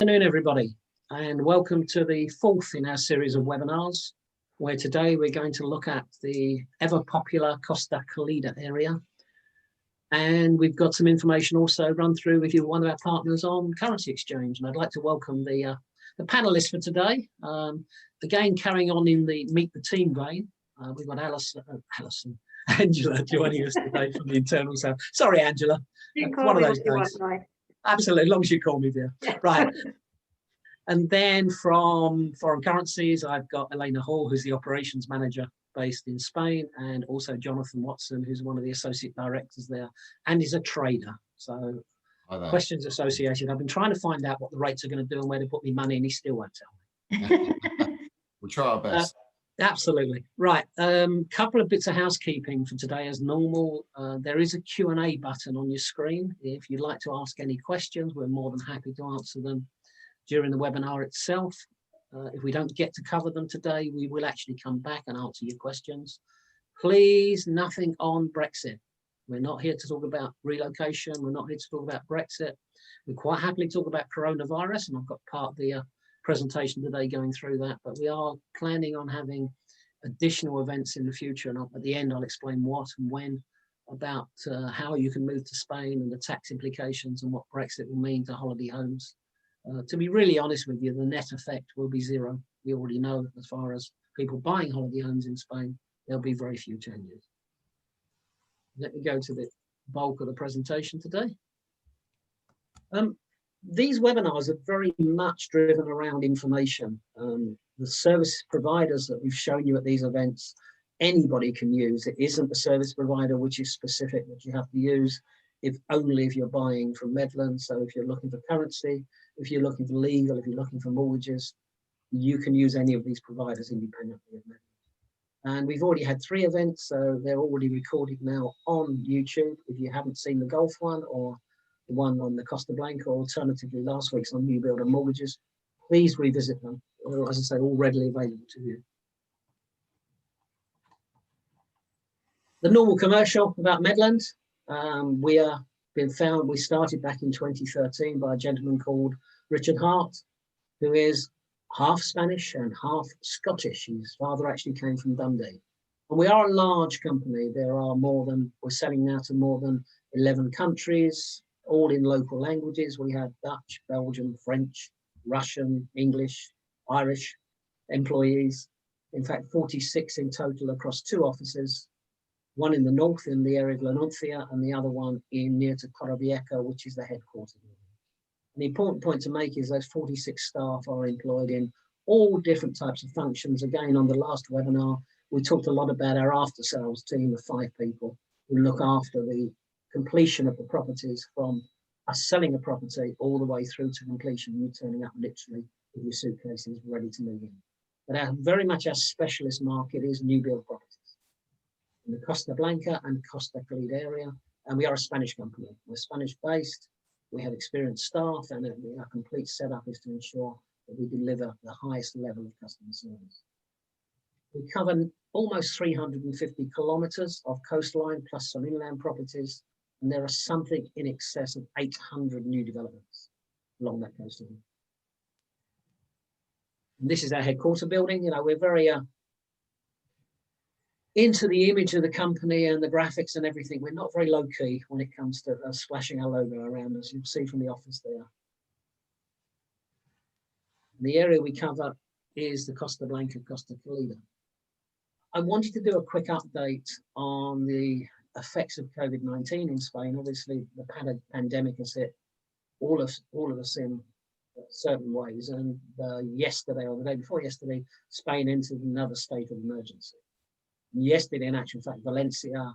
Afternoon, everybody, and welcome to the fourth in our series of webinars, where today we're going to look at the ever-popular Costa Calida area. And we've got some information also run through with you, one of our partners on currency exchange. And I'd like to welcome the panelists for today. Again, carrying on in the Meet the Team vein, we've got Angela joining us today from the internal side. Sorry, Angela. One of those days. Absolutely, as long as you call me, dear. Yeah. Right. And then from foreign currencies, I've got Ellena Hall, who's the operations manager based in Spain, and also Johnathon Watson, who's one of the associate directors there, and is a trader. So questions associated. I've been trying to find out what the rates are going to do and where to put my money, and he still won't tell me. We'll try our best. Absolutely. Right. Couple of bits of housekeeping for today as normal. There is a Q&A button on your screen. If you'd like to ask any questions, we're more than happy to answer them during the webinar itself. If we don't get to cover them today, we will actually come back and answer your questions. Please, nothing on Brexit. We're not here to talk about relocation. We're not here to talk about Brexit. We quite happily talk about coronavirus, and I've got part of the presentation today going through that, but we are planning on having additional events in the future, and at the end I'll explain what and when about how you can move to Spain and the tax implications and what Brexit will mean to holiday homes. To be really honest with you, the net effect will be zero. We already know as far as people buying holiday homes in Spain, there'll be very few changes. Let me go to the bulk of the presentation today. These webinars are very much driven around information. The service providers that we've shown you at these events, anybody can use. It isn't a service provider which is specific that you have to use only if you're buying from Medland. So if you're looking for currency, if you're looking for legal, if you're looking for mortgages, you can use any of these providers independently of Medland. And we've already had 3 events, so they're already recorded now on YouTube. If you haven't seen the golf one or the one on the Costa Blanca, or alternatively last week's on new build and mortgages, please revisit them. As I say, all readily available to you. The normal commercial about Medland. We started back in 2013 by a gentleman called Richard Hart, who is half Spanish and half Scottish. His father actually came from Dundee. And we are a large company. We're selling now to more than 11 countries, all in local languages. We have Dutch, Belgian, French, Russian, English, Irish employees. In fact, 46 in total across 2 offices, one in the north in the area of Lenuncia and the other one near to Torrevieja, which is the headquarters. The important point to make is those 46 staff are employed in all different types of functions. Again, on the last webinar, we talked a lot about our after sales team of 5 people who look after the completion of the properties, from us selling a property all the way through to completion, you turning up literally with your suitcases ready to move in. But very much our specialist market is new build properties in the Costa Blanca and Costa Calida area, and we are a Spanish company. We're Spanish based, we have experienced staff, and our complete setup is to ensure that we deliver the highest level of customer service. We cover almost 350 kilometres of coastline plus some inland properties, and there are something in excess of 800 new developments along that coastline. And this is our headquarter building. You know, we're very into the image of the company and the graphics and everything. We're not very low key when it comes to splashing our logo around, as you'll see from the office there. And the area we cover is the Costa Blanca, Costa Calida. I wanted to do a quick update on the effects of COVID-19 in Spain. Obviously, the pandemic has hit all of us in certain ways. And yesterday, or the day before yesterday, Spain entered another state of emergency. Yesterday, in actual fact, Valencia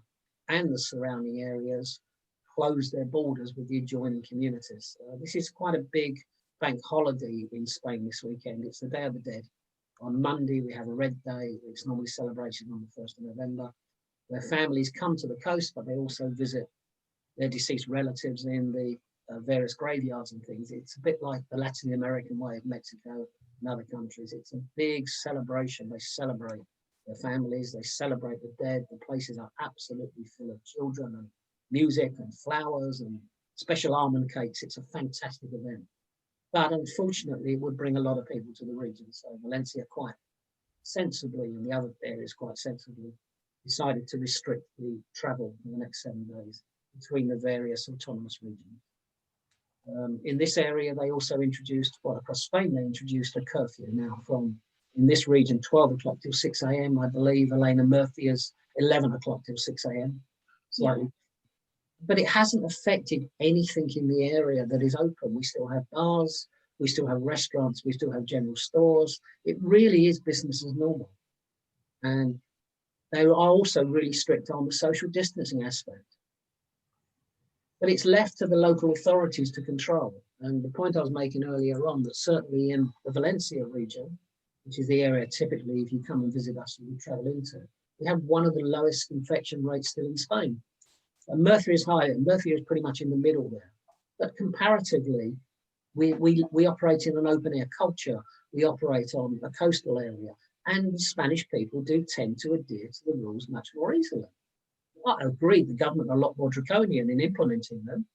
and the surrounding areas closed their borders with the adjoining communities. This is quite a big bank holiday in Spain this weekend. It's the Day of the Dead. On Monday, we have a Red Day. It's normally celebrated on the 1st of November, where families come to the coast, but they also visit their deceased relatives in the various graveyards and things. It's a bit like the Latin American way of Mexico and other countries. It's a big celebration. They celebrate their families, they celebrate the dead. The places are absolutely full of children and music and flowers and special almond cakes. It's a fantastic event. But unfortunately, it would bring a lot of people to the region. So Valencia quite sensibly, and the other areas quite sensibly, decided to restrict the travel for the next 7 days between the various autonomous regions. In this area, they also introduced, well, across Spain, they introduced a curfew now from, in this region, 12 o'clock till 6 a.m. I believe Ellena Murcia's 11 o'clock till 6 a.m. Slightly. Yeah. But it hasn't affected anything in the area that is open. We still have bars, we still have restaurants, we still have general stores. It really is business as normal. And they are also really strict on the social distancing aspect. But it's left to the local authorities to control. And the point I was making earlier on, that certainly in the Valencia region, which is the area typically if you come and visit us, you travel into, we have one of the lowest infection rates still in Spain. And Murcia is higher, and Murcia is pretty much in the middle there. But comparatively, we operate in an open air culture. We operate on a coastal area, and Spanish people do tend to adhere to the rules much more easily. I agree, the government are a lot more draconian in implementing them.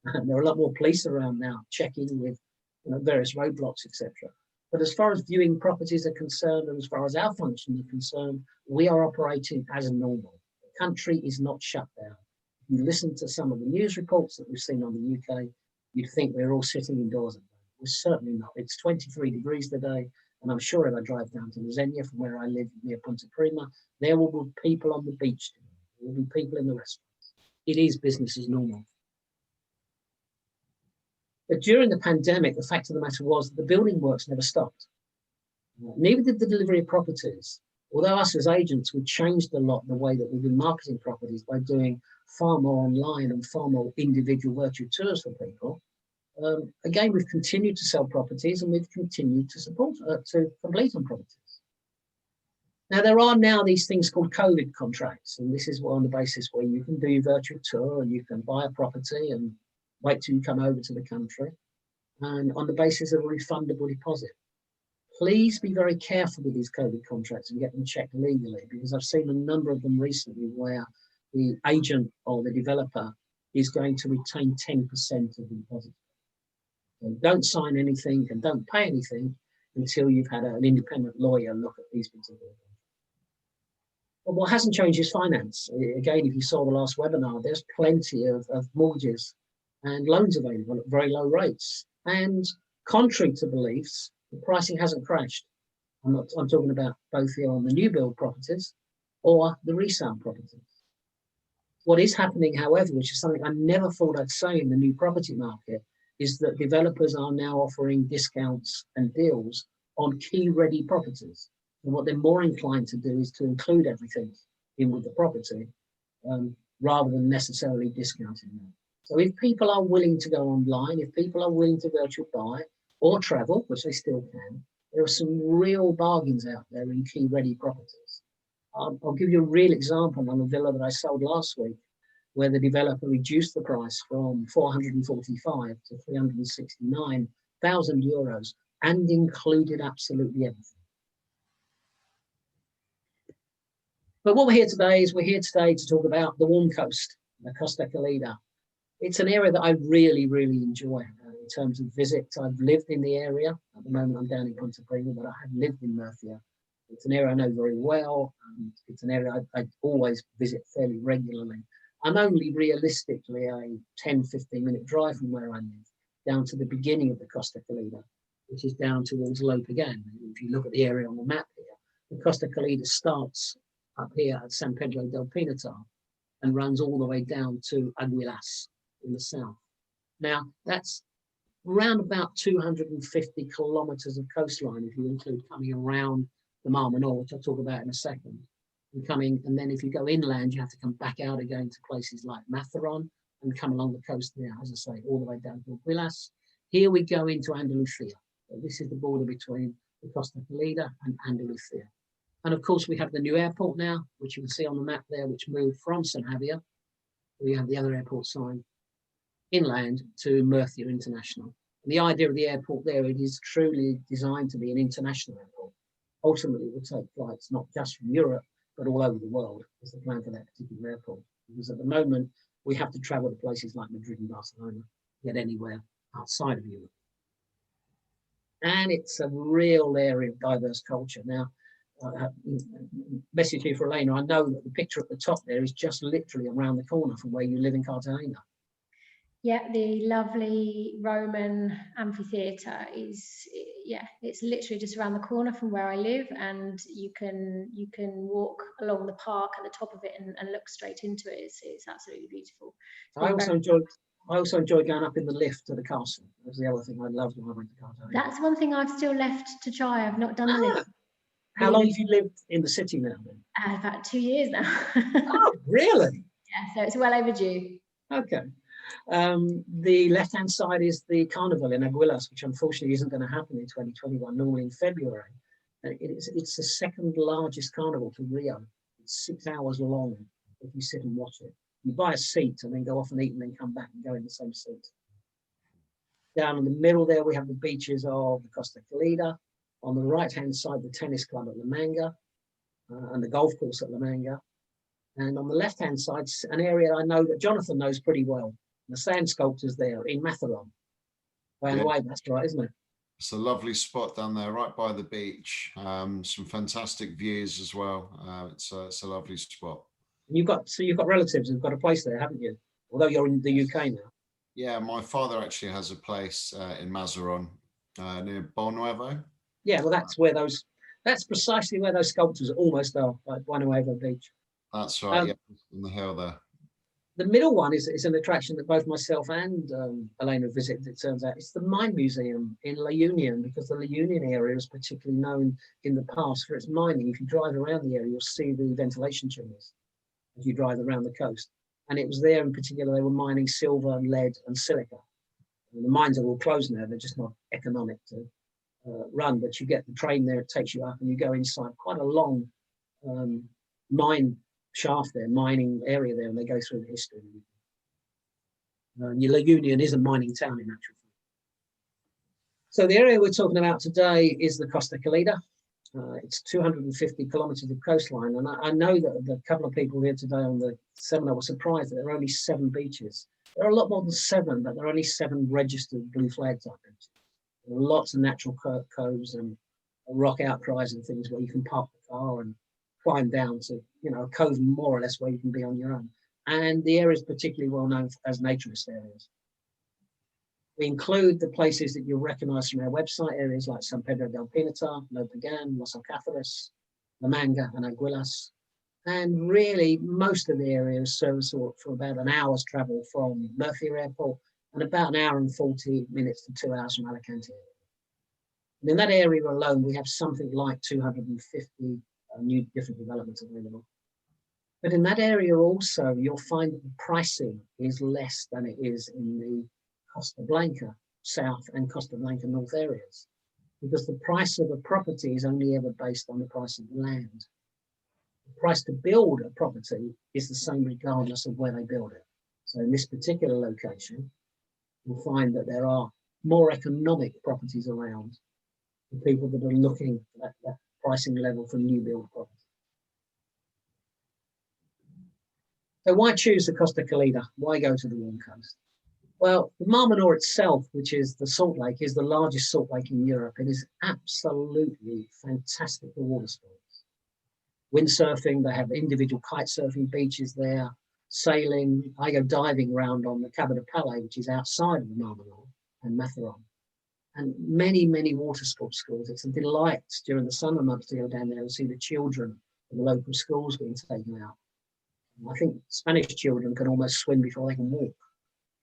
And there are a lot more police around now checking with various roadblocks, etc. But as far as viewing properties are concerned, and as far as our functions are concerned, we are operating as normal. The country is not shut down. If you listen to some of the news reports that we've seen on the UK, you'd think we're all sitting indoors. We're certainly not. It's 23 degrees today, and I'm sure if I drive down to Lasenia from where I live near Punta Prima, there will be people on the beach today. There will be people in the restaurants. It is business as normal. But during the pandemic, the fact of the matter was that the building works never stopped. Neither did the delivery of properties. Although us as agents, we changed a lot the way that we've been marketing properties by doing far more online and far more individual virtual tours for people. Again, we've continued to sell properties, and we've continued to support, to complete on properties. Now, there are now these things called COVID contracts, and this is on the basis where you can do your virtual tour and you can buy a property and wait till you come over to the country, and on the basis of a refundable deposit. Please be very careful with these COVID contracts and get them checked legally, because I've seen a number of them recently where the agent or the developer is going to retain 10% of the deposit. So don't sign anything and don't pay anything until you've had an independent lawyer look at these particular things. But what hasn't changed is finance. Again, if you saw the last webinar, there's plenty of mortgages and loans available at very low rates. And contrary to beliefs, the pricing hasn't crashed. I'm talking about both here on the new build properties or the resale properties. What is happening, however, which is something I never thought I'd say in the new property market, is that developers are now offering discounts and deals on key-ready properties. And what they're more inclined to do is to include everything in with the property rather than necessarily discounting them. So if people are willing to go online, if people are willing to virtual buy or travel, which they still can, there are some real bargains out there in key-ready properties. I'll give you a real example on a villa that I sold last week, where the developer reduced the price from 445 to 369,000 euros and included absolutely everything. But what we're here today to talk about the warm coast, the Costa Calida. It's an area that I really, really enjoy in terms of visits. I've lived in the area. At the moment, I'm down in Punta Prima, but I have lived in Murcia. It's an area I know very well. It's an area I always visit fairly regularly. I'm only realistically a 10, 15-minute drive from where I live down to the beginning of the Costa Calida, which is down towards Lopegan. If you look at the area on the map here, the Costa Calida starts up here at San Pedro del Pinatar and runs all the way down to Águilas in the south. Now, that's around about 250 kilometers of coastline if you include coming around the Mar Menor, which I'll talk about in a second. And then if you go inland, you have to come back out again to places like Matheron and come along the coast there, as I say, all the way down to Águilas. Here we go into Andalusia. So this is the border between the Costa Calida and Andalusia. And of course, we have the new airport now, which you can see on the map there, which moved from St. Javier. We have the other airport sign inland to Murcia International. And the idea of the airport there, it is truly designed to be an international airport. Ultimately, it will take flights not just from Europe, but all over the world is the plan for that particular airport. Because at the moment, we have to travel to places like Madrid and Barcelona to get anywhere outside of Europe. and it's a real area of diverse culture. Now, message here for Ellena, I know that the picture at the top there is just literally around the corner from where you live in Cartagena. Yeah, the lovely Roman amphitheatre is, yeah, it's literally just around the corner from where I live, and you can walk along the park at the top of it and look straight into it. It's absolutely beautiful. I also enjoy going up in the lift to the castle. That's the other thing I loved when I went to Cartagena. That's one thing I've still left to try. I've not done the lift. How long have you lived in the city now then? About 2 years now. Oh, really? Yeah, so it's well overdue. Okay. The left-hand side is the carnival in Águilas, which unfortunately isn't going to happen in 2021, normally in February. It's the second largest carnival to Rio. It's 6 hours long if you sit and watch it. You buy a seat and then go off and eat and then come back and go in the same seat. Down in the middle there, we have the beaches of the Costa Calida. On the right-hand side, the tennis club at Manga and the golf course at Manga. And on the left-hand side, an area I know that Jonathan knows pretty well. The sand sculptures there in Matheron. By the way, that's right, isn't it? It's a lovely spot down there, right by the beach. Some fantastic views as well. It's a lovely spot. You've got relatives who've got a place there, haven't you? Although you're in the UK now. Yeah, my father actually has a place in Mazaron near Bonuevo. Yeah, well, that's precisely where those sculptures almost are, like Bonuevo Beach. That's right, yeah, on the hill there. The middle one is an attraction that both myself and Ellena visited, it turns out. It's the Mine Museum in La Union, because the La Union area is particularly known in the past for its mining. If you drive around the area, you'll see the ventilation chimneys as you drive around the coast. And it was there in particular, they were mining silver and lead and silica. And the mines are all closed now, they're just not economic to run, but you get the train there, it takes you up and you go inside quite a long mine shaft there, mining area there, and they go through the history. La Union is a mining town in actual fact. So the area we're talking about today is the Costa Calida. It's 250 kilometers of coastline, and I know that the couple of people here today on the seminar were surprised that there are only 7 beaches. There are a lot more than 7, but there are only 7 registered blue flag type beaches. There are lots of natural coves and rock outcries and things where you can park the car and climb down to, a cove more or less where you can be on your own. And the area is particularly well known as naturist areas. We include the places that you'll recognize from our website, areas like San Pedro del Pinatar, No Pagan, Los Alcázares, La Manga and Águilas. And really, most of the area is serviceable for about an hour's travel from Murcia Airport and about an hour and 40 minutes to 2 hours from Alicante. And in that area alone, we have something like 250 new different developments available. But in that area also, you'll find that the pricing is less than it is in the Costa Blanca South and Costa Blanca North areas, because the price of a property is only ever based on the price of the land. The price to build a property is the same regardless of where they build it. So in this particular location, you'll find that there are more economic properties around for people that are looking at that pricing level for new build property. So why choose the Costa Calida? Why go to the warm coast? Well, the Mar Menor itself, which is the salt lake, is the largest salt lake in Europe. It is absolutely fantastic for water sports. Windsurfing, they have individual kite surfing beaches there, sailing. I go diving around on the Cabo de Playa, which is outside of the Mar Menor and Matheron. And many, many water sports schools. It's a delight during the summer months to go down there and see the children in the local schools being taken out. And I think Spanish children can almost swim before they can walk.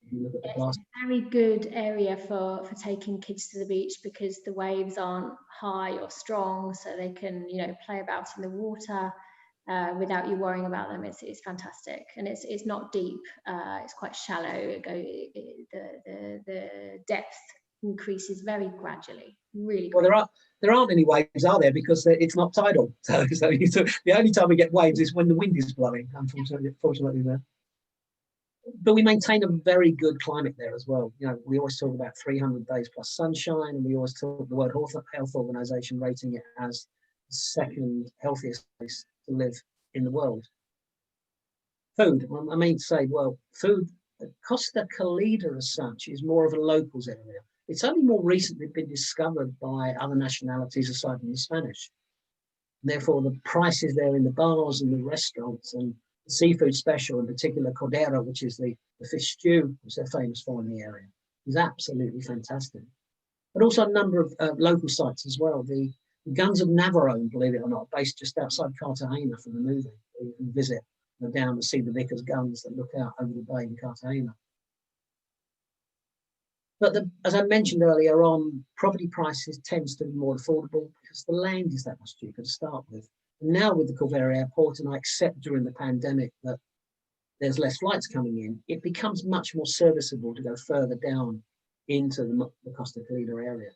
If you look at the class. It's a very good area for taking kids to the beach, because the waves aren't high or strong, so they can, play about in the water without you worrying about them. It's fantastic, and it's not deep. It's quite shallow. The depth increases very gradually. Really. Well, there aren't any waves, are there? Because it's not tidal. So the only time we get waves is when the wind is blowing. Unfortunately, there. But we maintain a very good climate there as well. We always talk about 300 days plus sunshine, and we always talk the World Health Organization rating it as the second healthiest place to live in the world. Food. Food. Costa Calida as such is more of a locals area. it's only more recently been discovered by other nationalities aside from the Spanish. Therefore, the prices there in the bars and the restaurants and the seafood special, in particular cordero, which is the fish stew, which they're famous for in the area, is absolutely fantastic. But also a number of local sites as well. The Guns of Navarone, believe it or not, based just outside Cartagena from the movie. You can visit, go down and see the Vickers guns that look out over the bay in Cartagena. But as I mentioned earlier on, property prices tends to be more affordable because the land is that much cheaper to start with. And now with the Corvera Airport, and I accept during the pandemic that there's less flights coming in, it becomes much more serviceable to go further down into the Costa Calida area.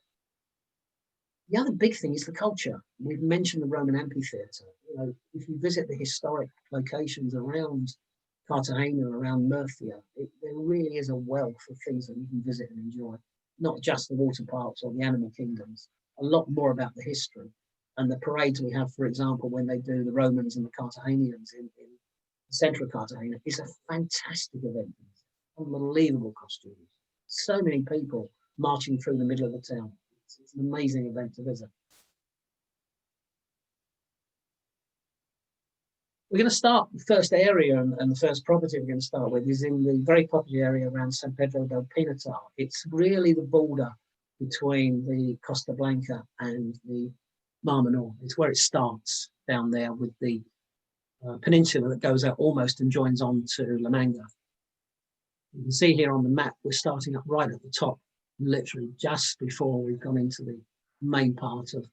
The other big thing is the culture. We've mentioned the Roman amphitheatre. You know, if you visit the historic locations around Cartagena, around Murcia, there really is a wealth of things that you can visit and enjoy. Not just the water parks or the animal kingdoms, a lot more about the history. And the parades we have, for example, when they do the Romans and the Cartagenians in the centre of Cartagena, is a fantastic event. Unbelievable costumes. So many people marching through the middle of the town. It's an amazing event to visit. We're going to start the first area, and the first property we're going to start with is in the very popular area around San Pedro del Pinatar. It's really the border between the Costa Blanca and the Mar Menor. It's where it starts down there with the peninsula that goes out almost and joins on to La Manga. You can see here on the map, we're starting up right at the top, literally just before we've gone into the main part of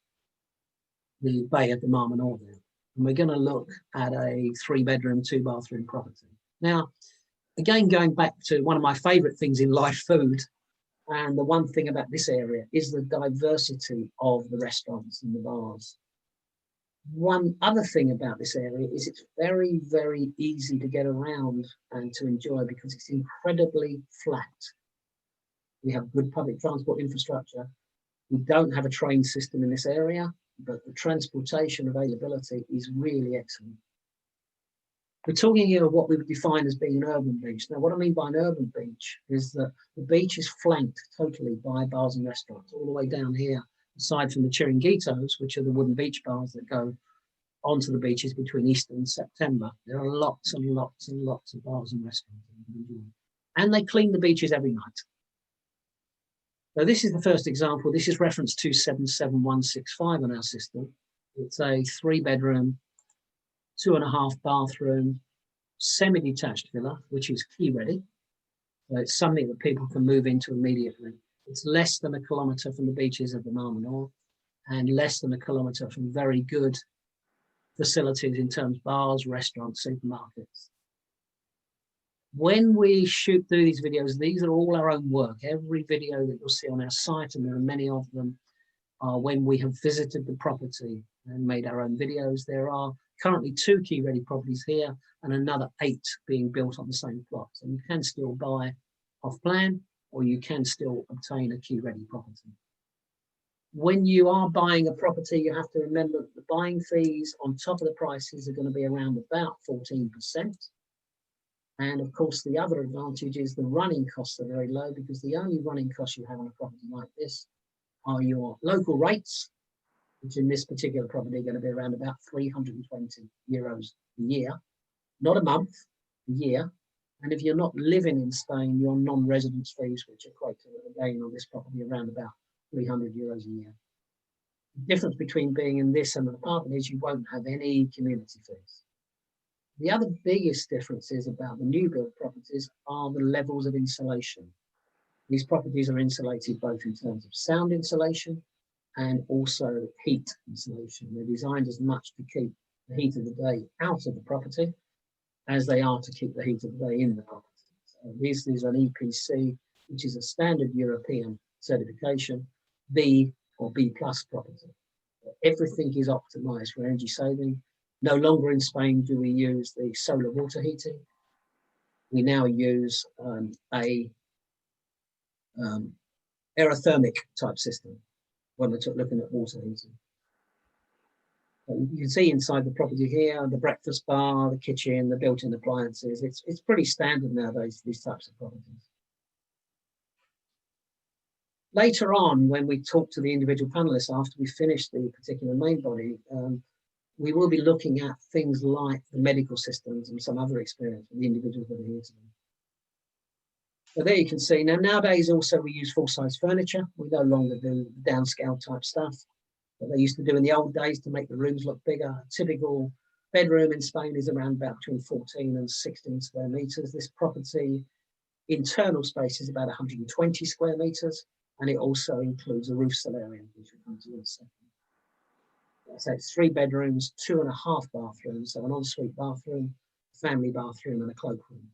the bay of the Mar Menor there. And we're going to look at a 3-bedroom, 2-bathroom property. Now, again, going back to one of my favourite things in life, food, and the one thing about this area is the diversity of the restaurants and the bars. One other thing about this area is it's very, very easy to get around and to enjoy because it's incredibly flat. We have good public transport infrastructure. We don't have a train system in this area, but the transportation availability is really excellent. We're talking here of what we would define as being an urban beach. Now, what I mean by an urban beach is that the beach is flanked totally by bars and restaurants all the way down here, aside from the chiringuitos, which are the wooden beach bars that go onto the beaches between Easter and September. There are lots and lots and lots of bars and restaurants that you can enjoy. And they clean the beaches every night. So this is the first example. This is reference 277165 on our system. It's a 3-bedroom, 2.5 bathroom, semi-detached villa, which is key ready. So it's something that people can move into immediately. It's less than 1 kilometre from the beaches of the Mar Menor and less than 1 kilometre from very good facilities in terms of bars, restaurants, supermarkets. When we shoot through these videos, these are all our own work. Every video that you'll see on our site, and there are many of them, are when we have visited the property and made our own videos. There are currently 2 key-ready properties here and another 8 being built on the same plot. So you can still buy off-plan or you can still obtain a key-ready property. When you are buying a property, you have to remember that the buying fees on top of the prices are going to be around about 14%. And of course, the other advantage is the running costs are very low because the only running costs you have on a property like this are your local rates, which in this particular property are going to be around about €320 a year, not a month, a year. And if you're not living in Spain, your non-residence fees, which equate to, again, on this property around about €300 a year. The difference between being in this and an apartment is you won't have any community fees. The other biggest differences about the new build properties are the levels of insulation. These properties are insulated both in terms of sound insulation and also heat insulation. They're designed as much to keep the heat of the day out of the property as they are to keep the heat of the day in the property. So this is an EPC, which is a standard European certification, B or B plus property. Everything is optimized for energy saving. No longer in Spain do we use the solar water heating. We now use a aerothermic type system when we're looking at water heating. You can see inside the property here, the breakfast bar, the kitchen, the built-in appliances. It's pretty standard nowadays, these types of properties. Later on, when we talk to the individual panelists after we finish the particular main body, we will be looking at things like the medical systems and some other experience with the individuals that are here today. So there you can see. Now, nowadays also we use full-size furniture. We no longer do downscale type stuff that they used to do in the old days to make the rooms look bigger. A typical bedroom in Spain is around about between 14 and 16 square meters. This property, internal space is about 120 square meters, and it also includes a roof solarium, which we'll come to in a second. So it's 3 bedrooms, 2.5 bathrooms, so an ensuite bathroom, family bathroom, and a cloakroom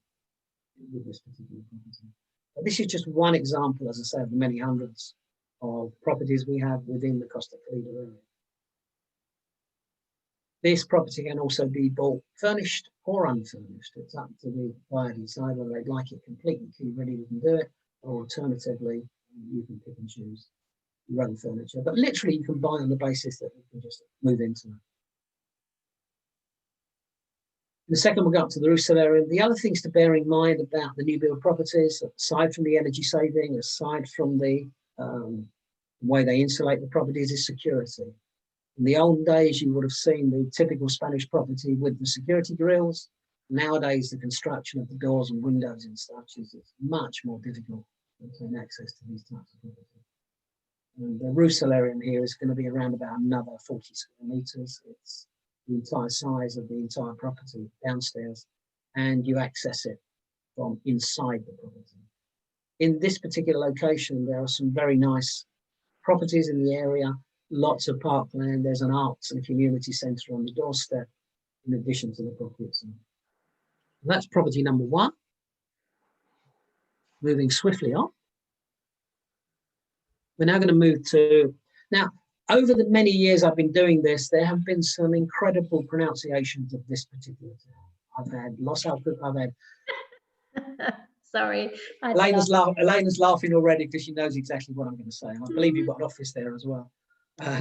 with this particular property. But this is just one example, as I say, of the many hundreds of properties we have within the Costa Calida area. This property can also be bought furnished or unfurnished. It's up to the buyer to decide whether they'd like it completely key ready, we can do it, or alternatively, you can pick and choose your own furniture. But literally, you can buy on the basis that you can just move into it. In a second, we'll go up to the roof solarium. The other things to bear in mind about the new build properties, aside from the energy saving, aside from the way they insulate the properties, is security. In the old days, you would have seen the typical Spanish property with the security grills. Nowadays, the construction of the doors and windows and such is much more difficult to gain access to these types of properties. And the roof solarium here is going to be around about another 40 square meters. It's the entire size of the entire property downstairs, and you access it from inside the property. In this particular location, there are some very nice properties in the area, lots of parkland. There's an arts and community centre on the doorstep, in addition to the property itself. And that's property number 1. Moving swiftly on. We're now going to move to, now, over the many years I've been doing this, there have been some incredible pronunciations of this particular town. I've had Sorry. Elena's laughing already because she knows exactly what I'm going to say. I believe you've got an office there as well.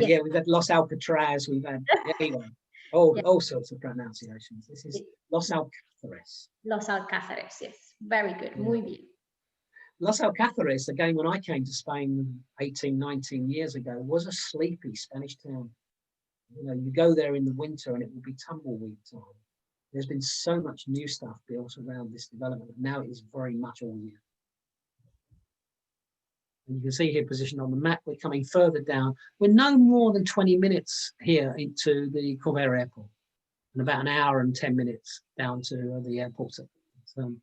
Yeah, we've had Los Alcatraz, we've had, anyway, all sorts of pronunciations. This is Los Alcázares. Los Alcázares, yes. Very good, muy bien. Los Alcázares, again, when I came to Spain 18, 19 years ago, was a sleepy Spanish town. You know, you go there in the winter and it will be tumbleweed time. There's been so much new stuff built around this development. Now it is very much all year. And you can see here positioned on the map, we're coming further down. We're no more than 20 minutes here into the Corbera airport, and about an hour and 10 minutes down to the airport at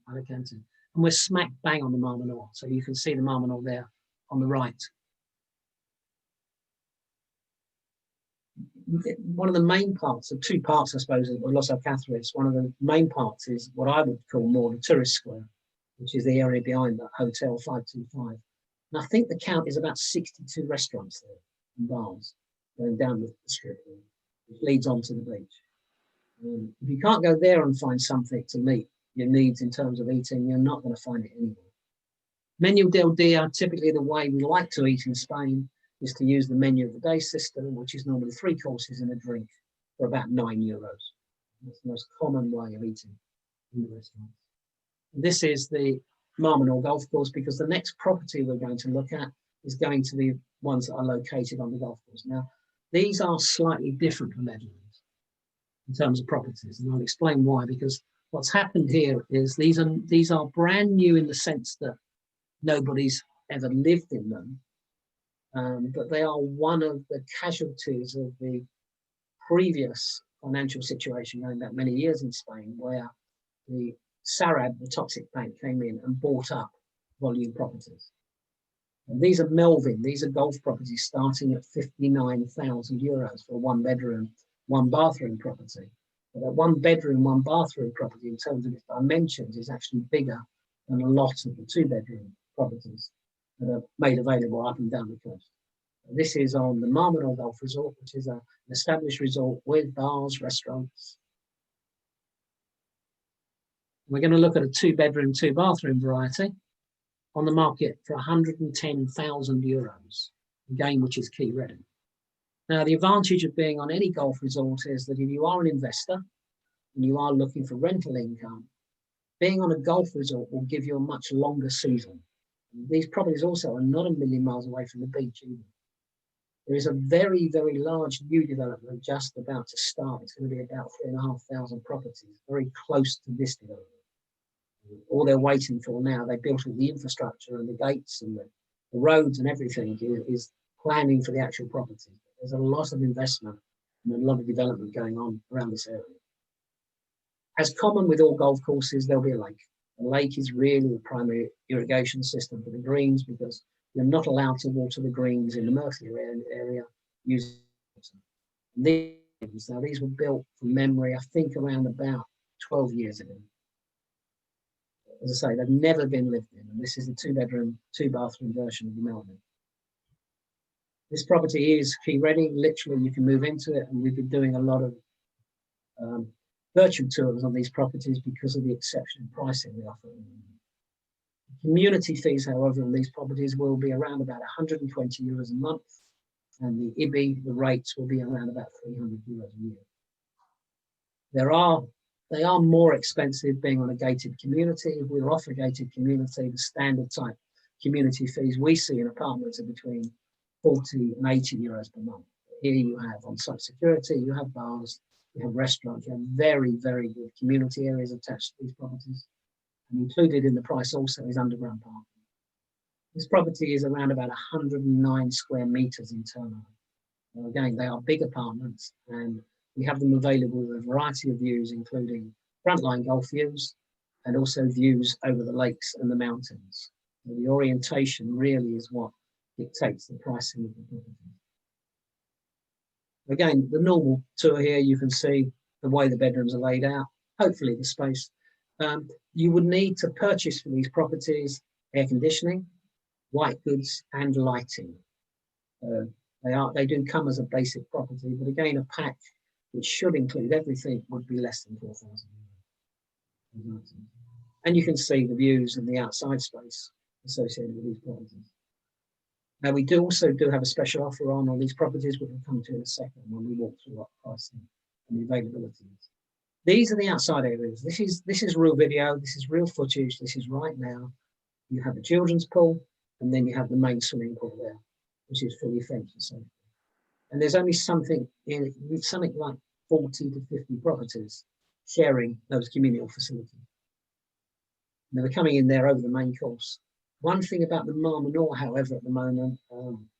Alicante. And we're smack bang on the Mar Menor. So you can see the Mar Menor there on the right. One of the main parts, of 2 parts, I suppose, of Los Alcázares, one of the main parts is what I would call more the tourist square, which is the area behind that Hotel 525. And I think the count is about 62 restaurants there and bars going down the strip, which leads onto the beach. If you can't go there and find something to meet your needs in terms of eating, you're not going to find it anywhere. Menu del dia, typically the way we like to eat in Spain, is to use the menu of the day system, which is normally 3 courses and a drink for about €9. That's the most common way of eating in the restaurants. This is the Mar Menor golf course, because the next property we're going to look at is going to be ones that are located on the golf course. Now, these are slightly different from Medland in terms of properties, and I'll explain why, because what's happened here is these are brand new in the sense that nobody's ever lived in them, but they are one of the casualties of the previous financial situation going back many years in Spain, where the Sarab, the toxic bank, came in and bought up volume properties. And these are Melvin, these are golf properties starting at €59,000 for a 1-bedroom, 1-bathroom property. But that 1-bedroom, 1-bathroom property in terms of its dimensions is actually bigger than a lot of the 2-bedroom properties that are made available up and down the coast. And this is on the Mar Menor Golf Resort, which is an established resort with bars, restaurants. We're going to look at a 2-bedroom, 2-bathroom variety on the market for €110,000, again, which is key ready. Now, the advantage of being on any golf resort is that if you are an investor and you are looking for rental income, being on a golf resort will give you a much longer season These properties also are not a million miles away from the beach either. There is a very, very large new development just about to start. It's going to be about 3,500 properties, very close to this development. All they're waiting for now, they built all the infrastructure and the gates and the roads and everything is planning for the actual property. There's a lot of investment and a lot of development going on around this area. As common with all golf courses, there'll be a lake. The lake is really the primary irrigation system for the greens because you're not allowed to water the greens in the Murphy area using water. Now, these were built from memory, I think, around about 12 years ago. As I say, they've never been lived in, and this is the 2-bedroom, 2-bathroom version of the Medland. This property is key ready. Literally, you can move into it, and we've been doing a lot of virtual tours on these properties because of the exceptional pricing we offer. Community fees, however, on these properties will be around about 120 euros a month, and the IBI, the rates, will be around about 300 euros a year. They are more expensive being on a gated community. If we're off a gated community, the standard type community fees we see in apartments are between 40 and 80 euros per month. Here you have on-site security, you have bars, you have restaurants, you have very, very good community areas attached to these properties. And included in the price also is underground parking. This property is around about 109 square meters internally. Now again, they are big apartments and we have them available with a variety of views, including frontline golf views and also views over the lakes and the mountains. So the orientation really is what dictates the pricing of the property. Again, the normal tour here, you can see the way the bedrooms are laid out, hopefully the space. You would need to purchase for these properties air conditioning, white goods and lighting. They do come as a basic property, but again, a pack which should include everything would be less than 4,000 euros. And you can see the views and the outside space associated with these properties. Now, we also have a special offer on these properties, which we'll come to in a second when we walk through what pricing and the availability is. These are the outside areas. This is real video. This is real footage. This is right now. You have a children's pool, and then you have the main swimming pool there, which is fully fenced and safe. And there's only something like 40 to 50 properties sharing those communal facilities. Now they're coming in there over the main course. One thing about the Mar Menor, however, at the moment,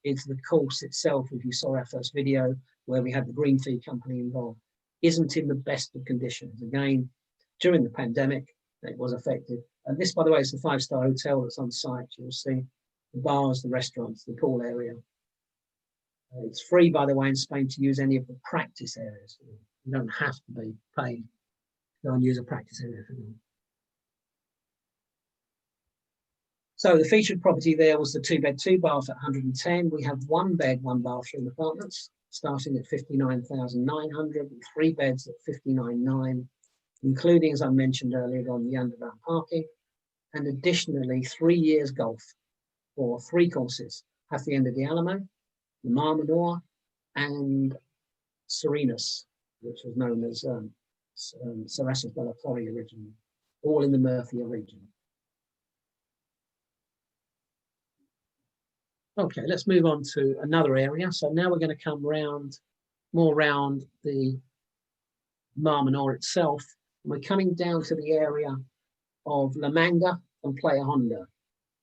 is the course itself, if you saw our first video where we had the green fee company involved, isn't in the best of conditions. Again, during the pandemic, it was affected. And this, by the way, is the 5-star hotel that's on site. You'll see the bars, the restaurants, the pool area. It's free, by the way, in Spain to use any of the practice areas. You don't have to be paid to go and use a practice area for them. So the featured property there was the 2-bed, 2-bath at 110. We have 1-bed, 1-bathroom apartments starting at 59,900 and 3 beds at 59,900, including, as I mentioned earlier on, the underground parking, and additionally 3 years golf for 3 courses, Hacienda de Alamo, the Mar Menor, and Serenas, which was known as Serrases de la Torre originally, all in the Murcia region. Okay, let's move on to another area. So now we're going to come more round the Mar Menor itself. And we're coming down to the area of La Manga and Playa Honda.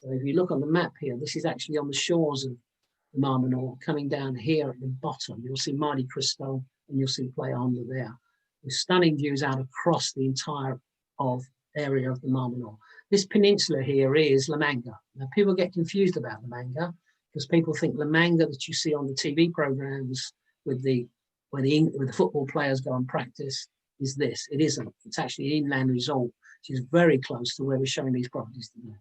So if you look on the map here, this is actually on the shores of the Mar Menor, coming down here at the bottom. You'll see Mar de Cristal and you'll see Playa Honda there, with stunning views out across the entire area of the Mar Menor. This peninsula here is La Manga. Now people get confused about La Manga, because people think La Manga that you see on the TV programs where the football players go and practice is this. It isn't. It's actually an inland resort, which is very close to where we're showing these properties today.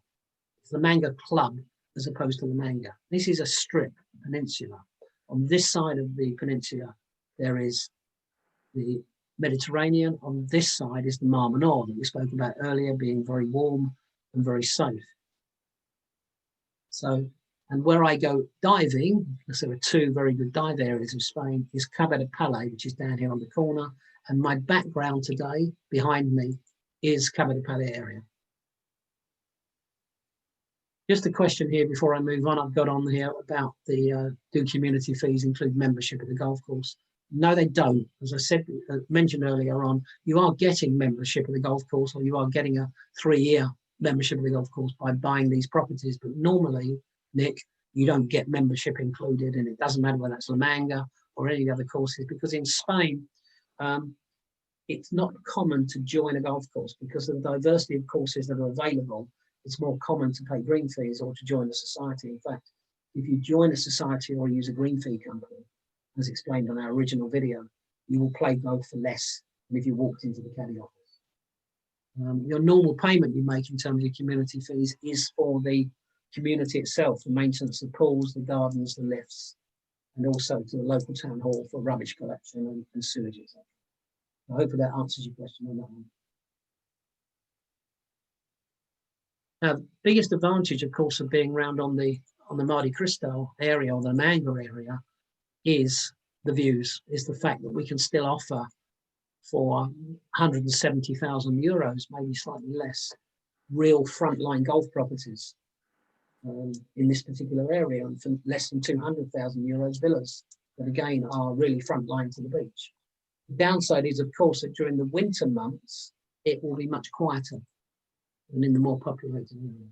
It's La Manga Club as opposed to La Manga. This is a strip, a peninsula. On this side of the peninsula, there is the Mediterranean. On this side is the Mar Menor that we spoke about earlier, being very warm and very safe. So, and where I go diving, because there are 2 very good dive areas of Spain, is Cabo de Playa, which is down here on the corner. And my background today, behind me, is Cabo de Playa area. Just a question here before I move on. I've got on here about the do community fees include membership at the golf course? No, they don't. As I said, mentioned earlier on, you are getting membership at the golf course, or you are getting a 3-year membership of the golf course by buying these properties. But normally, Nick, you don't get membership included, and it doesn't matter whether that's La Manga or any of the other courses, because in Spain, it's not common to join a golf course because of the diversity of courses that are available. It's more common to pay green fees or to join a society. In fact, if you join a society or use a green fee company, as explained on our original video, you will play golf for less than if you walked into the caddy office. Your normal payment you make in terms of community fees is for the community itself, the maintenance of pools, the gardens, the lifts, and also to the local town hall for rubbish collection and sewage, etc. I hope that answers your question on that one. Now, the biggest advantage, of course, of being around on the Mar de Cristal area or the Manga area is the views, is the fact that we can still offer for 170,000 euros, maybe slightly less, real frontline golf properties in this particular area, and for less than 200,000 euros villas that again are really frontline to the beach. The downside is, of course, that during the winter months, it will be much quieter than in the more populated area.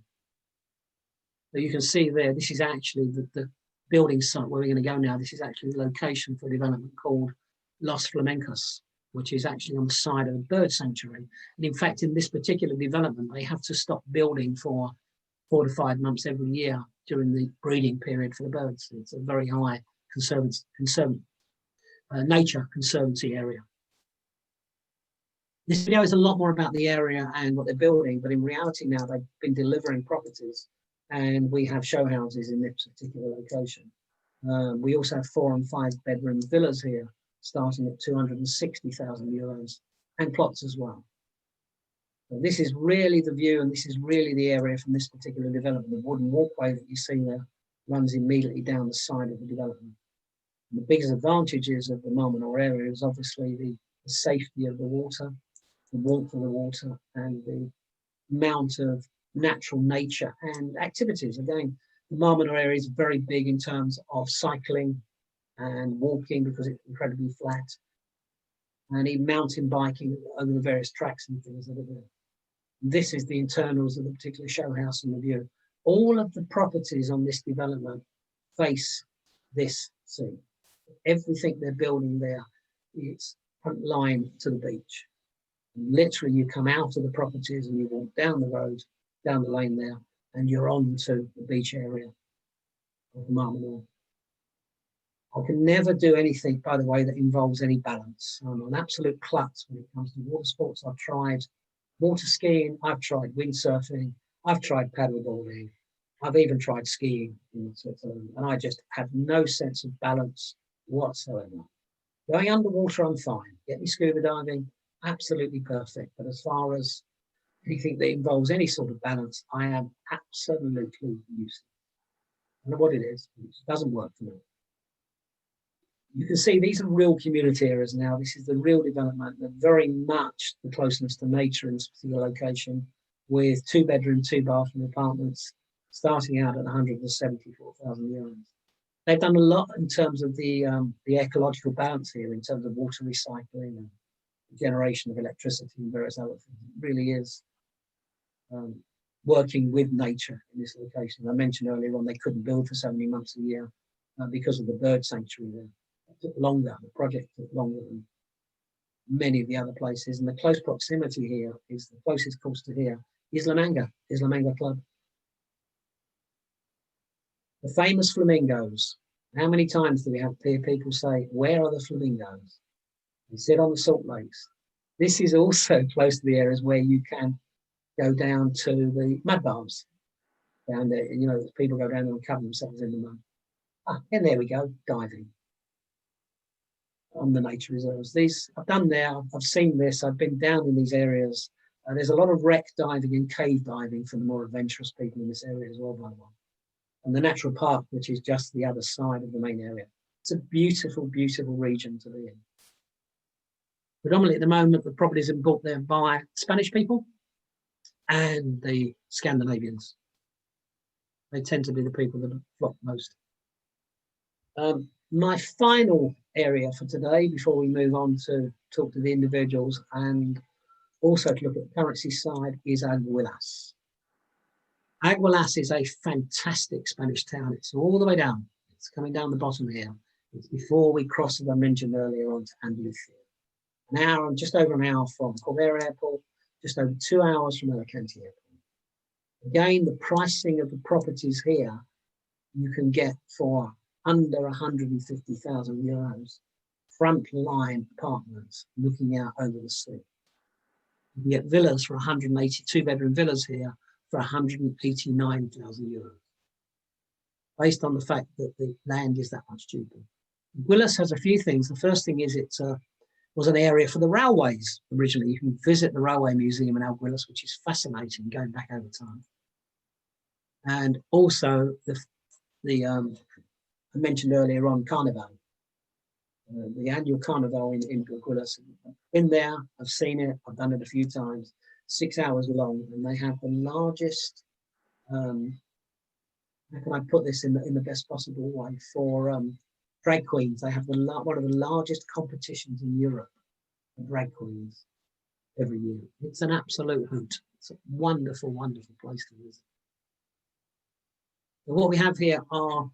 So you can see there, this is actually the building site where we're going to go now. This is actually the location for a development called Los Flamencos, which is actually on the side of a bird sanctuary. And in fact, in this particular development, they have to stop building for 4 to 5 months every year during the breeding period for the birds. It's a very high nature conservancy area. This video is a lot more about the area and what they're building, but in reality now they've been delivering properties, and we have show houses in this particular location. We also have 4 and 5 bedroom villas here, starting at 260,000 euros, and plots as well. So this is really the view, and this is really the area from this particular development. The wooden walkway that you see there runs immediately down the side of the development. And the biggest advantages of the Mar Menor area is obviously the safety of the water, the warmth of the water, and the amount of natural nature and activities. Again, the Mar Menor area is very big in terms of cycling and walking because it's incredibly flat, and even mountain biking over the various tracks and things that are there. This is the internals of the particular show house and the view. All of the properties on this development face this sea. Everything they're building there is front line to the beach. Literally, you come out of the properties and you walk down the road, down the lane there, and you're on to the beach area of the Mar Menor. I can never do anything, by the way, that involves any balance. I'm an absolute klutz when it comes to water sports. I've tried water skiing, I've tried windsurfing, I've tried paddleboarding, I've even tried skiing in Switzerland, and I just have no sense of balance whatsoever. Going underwater, I'm fine. Get me scuba diving, absolutely perfect. But as far as anything that involves any sort of balance, I am absolutely useless. I don't know what it is, it doesn't work for me. You can see these are real community areas now. This is the real development. They're very much the closeness to nature in this particular location, with 2-bedroom, 2-bathroom apartments starting out at 174,000 euros. They've done a lot in terms of the ecological balance here, in terms of water recycling and generation of electricity and various other things. It really is working with nature in this location. I mentioned earlier on they couldn't build for so many months a year because of the bird sanctuary there. It took longer, the project took longer than many of the other places, and the close proximity here is the closest course to here is La Manga Club. The famous flamingos. How many times do we have people say, where are the flamingos? They sit on the salt lakes. This is also close to the areas where you can go down to the mud baths down there. You know, people go down there and cover themselves in the mud. And there we go, diving on the nature reserves. These I've done there, I've seen this, I've been down in these areas. There's a lot of wreck diving and cave diving for the more adventurous people in this area as well, by the way. And the natural park, which is just the other side of the main area. It's a beautiful, beautiful region to be in. Predominantly at the moment, the properties are built there by Spanish people and the Scandinavians. They tend to be the people that flop most. My final area for today, before we move on to talk to the individuals and also to look at the currency side, is Águilas. Águilas is a fantastic Spanish town. It's all the way down. It's coming down the bottom here. It's before we cross, as I mentioned earlier, onto Andalusia. An hour, just over an hour from Corbera Airport, just over 2 hours from Alicante Airport. Again, the pricing of the properties here, you can get for under 150,000 euros, front-line apartments looking out over the sea. You get villas for 182 bedroom villas here for 189,000 euros, based on the fact that the land is that much cheaper. Águilas has a few things. The first thing is it was an area for the railways originally. You can visit the Railway Museum in Águilas, which is fascinating, going back over time. And also I mentioned earlier on Carnival, the annual Carnival in Águilas. I've been there, I've seen it, I've done it a few times, 6 hours long, and they have the largest, how can I put this in the best possible way, for drag queens. They have one of the largest competitions in Europe for drag queens every year. It's an absolute hoot. It's a wonderful, wonderful place to visit. And what we have here are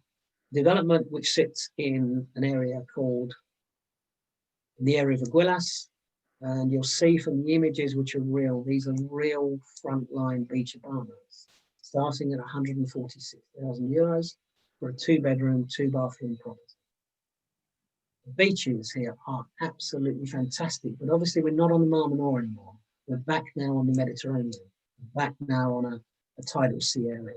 development which sits in an area called, in the area of Águilas, and you'll see from the images which are real, these are real frontline beach apartments, starting at 146,000 euros for a 2-bedroom, 2-bathroom property. The beaches here are absolutely fantastic, but obviously we're not on the Mar Menor anymore. We're back now on the Mediterranean, we're back now on a tidal sea area.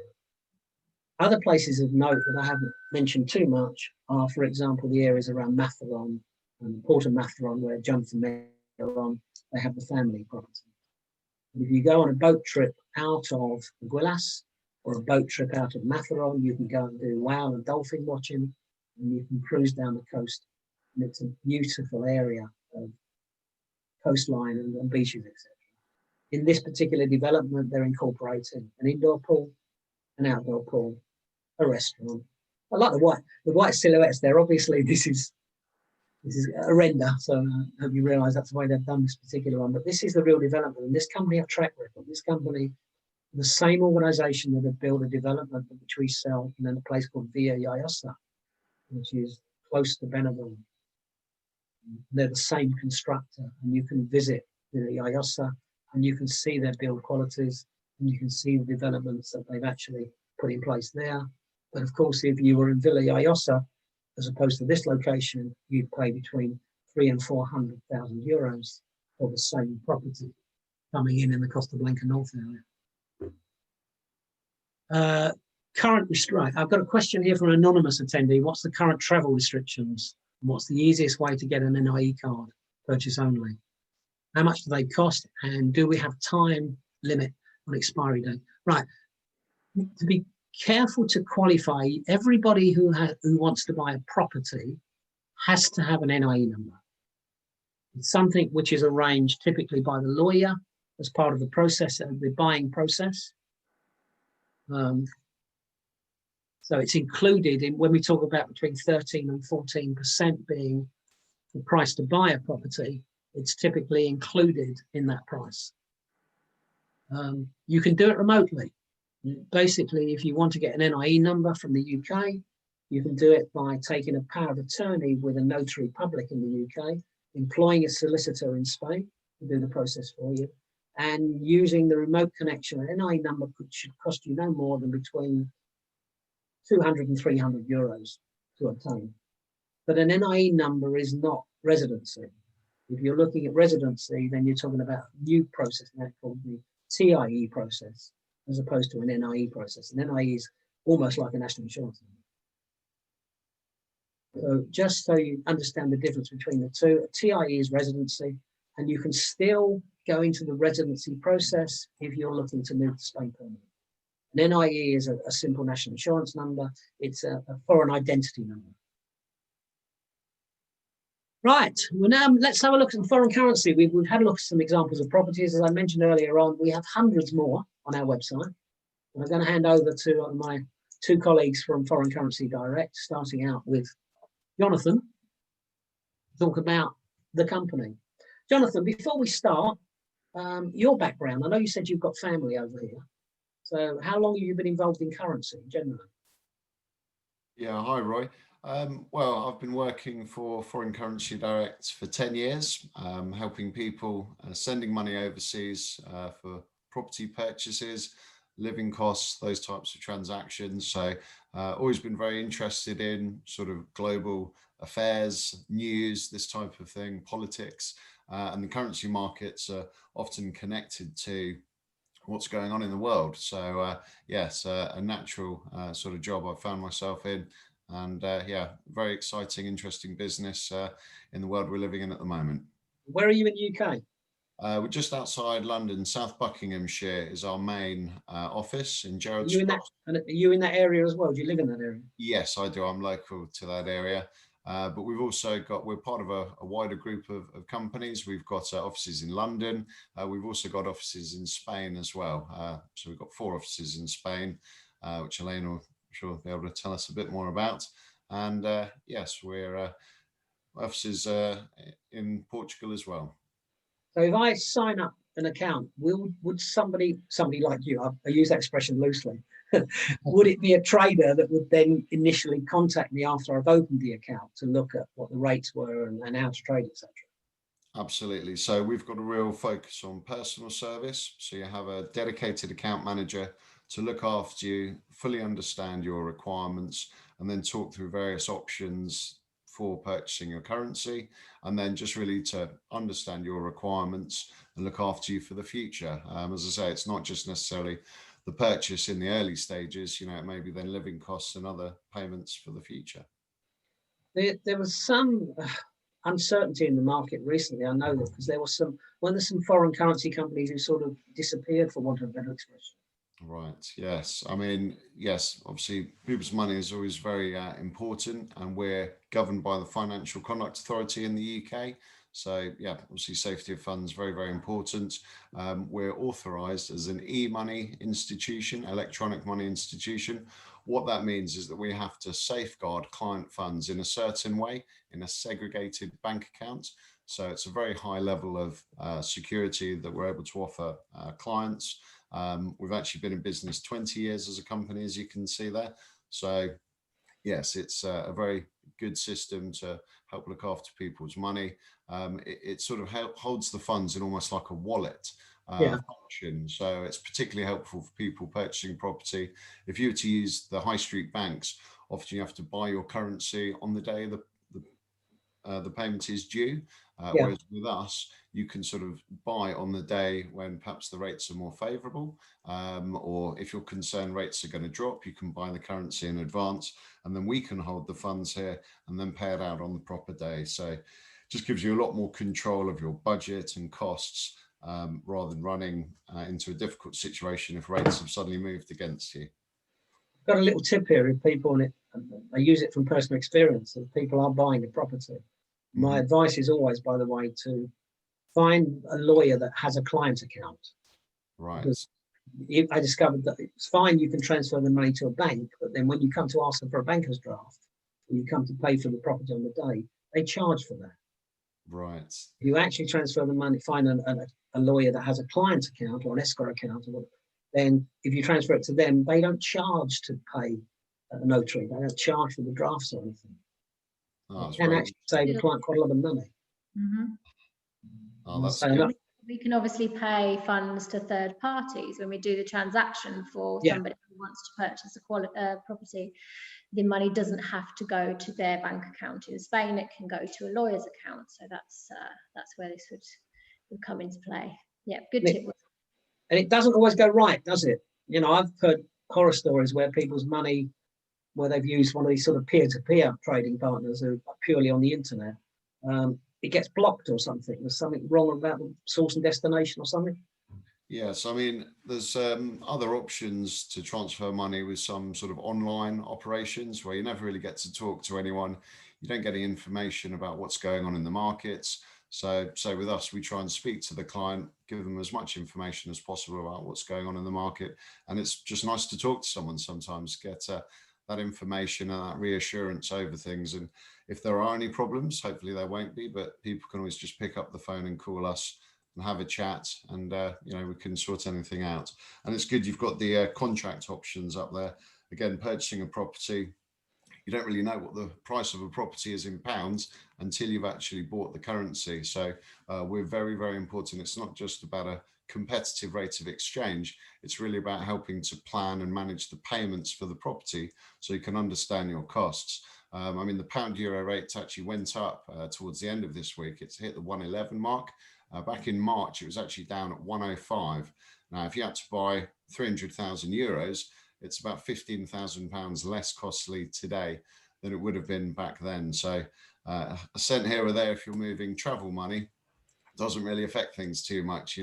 Other places of note that I haven't mentioned too much are, for example, the areas around Matheron and Port of Matheron, where Jonathan met on, they have the family property. And if you go on a boat trip out of Águilas or a boat trip out of Matheron, you can go and do whale and dolphin watching, and you can cruise down the coast. And it's a beautiful area of coastline and beaches, etc. In this particular development, they're incorporating an indoor pool, an outdoor pool, a restaurant. I like the white silhouettes there. Obviously, this is a render, so I hope you realise that's the way they've done this particular one. But this is the real development, and this company have track record. This company, the same organisation that have built a development which we sell in a place called Villa Lloyosa, which is close to Benidorm. They're the same constructor, and you can visit Villa Lloyosa, and you can see their build qualities, and you can see the developments that they've actually put in place there. But of course, if you were in Villa Lloyosa, as opposed to this location, you'd pay between 300,000 and 400,000 euros for the same property coming in the Costa Blanca North area. Current restraint. I've got a question here from an anonymous attendee. What's the current travel restrictions? And what's the easiest way to get an NIE card, purchase only? How much do they cost? And do we have time limit on expiry date? Right. To be careful to qualify, everybody who wants to buy a property has to have an NIE number. It's something which is arranged typically by the lawyer as part of the process, the buying process. So it's included in when we talk about between 13 and 14% being the price to buy a property, it's typically included in that price. You can do it remotely. Basically, if you want to get an NIE number from the UK, you can do it by taking a power of attorney with a notary public in the UK, employing a solicitor in Spain to do the process for you, and using the remote connection. An NIE number should cost you no more than between 200 and 300 euros to obtain. But an NIE number is not residency. If you're looking at residency, then you're talking about a new process now called the TIE process, as opposed to an NIE process. An NIE is almost like a national insurance number. So just so you understand the difference between the two, a TIE is residency, and you can still go into the residency process if you're looking to move to Spain permanently. An NIE is a simple national insurance number. It's a foreign identity number. Right, well now let's have a look at foreign currency. We've had a look at some examples of properties. As I mentioned earlier on, we have hundreds more on our website. And I'm going to hand over to my two colleagues from Foreign Currency Direct, starting out with Jonathan, talk about the company. Jonathan, before we start, your background. I know you said you've got family over here. So how long have you been involved in currency generally? Yeah, hi Roy. Well, I've been working for Foreign Currency Direct for 10 years, helping people sending money overseas for property purchases, living costs, those types of transactions. So always been very interested in sort of global affairs, news, this type of thing, politics, and the currency markets are often connected to what's going on in the world. So yes, a natural sort of job I've found myself in, and yeah, very exciting, interesting business in the world we're living in at the moment. Where are you in the UK? We're just outside London. South Buckinghamshire is our main office in Gerrards Cross. Are you in that area as well? Do you live in that area? Yes, I do. I'm local to that area. But we've also we're part of a wider group of companies. We've got offices in London. We've also got offices in Spain as well. So we've got 4 offices in Spain, which Ellena will sure be able to tell us a bit more about. And yes, we're offices in Portugal as well. So if I sign up an account, would somebody like you, I use that expression loosely, would it be a trader that would then initially contact me after I've opened the account to look at what the rates were and how to trade, etc.? Absolutely. So we've got a real focus on personal service. So you have a dedicated account manager to look after you, fully understand your requirements, and then talk through various options for purchasing your currency, and then just really to understand your requirements and look after you for the future. As I say, it's not just necessarily the purchase in the early stages, you know, it may be then living costs and other payments for the future. There was some uncertainty in the market recently. I know that because there's some foreign currency companies who sort of disappeared, for want of a better expression. Right. Yes. I mean, yes, obviously people's money is always very important, and we're governed by the Financial Conduct Authority in the UK. So yeah, obviously safety of funds, very, very important. We're authorized as an e-money institution, electronic money institution. What that means is that we have to safeguard client funds in a certain way, in a segregated bank account. So it's a very high level of security that we're able to offer clients. We've actually been in business 20 years as a company, as you can see there. So yes, it's a very good system to help look after people's money. It sort of holds the funds in almost like a wallet function. So it's particularly helpful for people purchasing property. If you were to use the high street banks, often you have to buy your currency on the day the payment is due. Whereas with us, you can sort of buy on the day when perhaps the rates are more favorable, or if you're concerned rates are going to drop, you can buy the currency in advance, and then we can hold the funds here and then pay it out on the proper day. So it just gives you a lot more control of your budget and costs, rather than running into a difficult situation if rates have suddenly moved against you. Got a little tip here if people, and I use it from personal experience, if people are buying a property. My advice is always, by the way, to find a lawyer that has a client account. Right. Because I discovered that it's fine, you can transfer the money to a bank, but then when you come to ask them for a banker's draft, and you come to pay for the property on the day, they charge for that. Right. If you actually transfer the money, find a lawyer that has a client account or an escrow account, then if you transfer it to them, they don't charge to pay a notary. They don't charge for the drafts or anything. Oh, It can actually save a client quite a lot of money. Oh, that's So good. We can obviously pay funds to third parties when we do the transaction for somebody who wants to purchase a property. The money doesn't have to go to their bank account in Spain. It can go to a lawyer's account. So that's where this would come into play. Yeah, good tip. And it doesn't always go right, does it? You know, I've heard horror stories where people's money, where they've used one of these sort of peer-to-peer trading partners who are purely on the internet, it gets blocked or something. There's something wrong about the source and destination or something. Yes, I mean, there's other options to transfer money with some sort of online operations where you never really get to talk to anyone. You don't get any information about what's going on in the markets. So with us, we try and speak to the client, give them as much information as possible about what's going on in the market. And it's just nice to talk to someone sometimes, get that information and that reassurance over things. And if there are any problems, hopefully there won't be, but people can always just pick up the phone and call us and have a chat, and we can sort anything out. And it's good you've got the contract options up there. Again, purchasing a property, you don't really know what the price of a property is in pounds until you've actually bought the currency. So we're very, very important. It's not just about a competitive rate of exchange. It's really about helping to plan and manage the payments for the property so you can understand your costs. I mean, the pound euro rate actually went up towards the end of this week. It's hit the 111 mark. Back in March, it was actually down at 105. Now, if you had to buy 300,000 euros, it's about £15,000 less costly today than it would have been back then. So a cent here or there, if you're moving travel money, doesn't really affect things too much,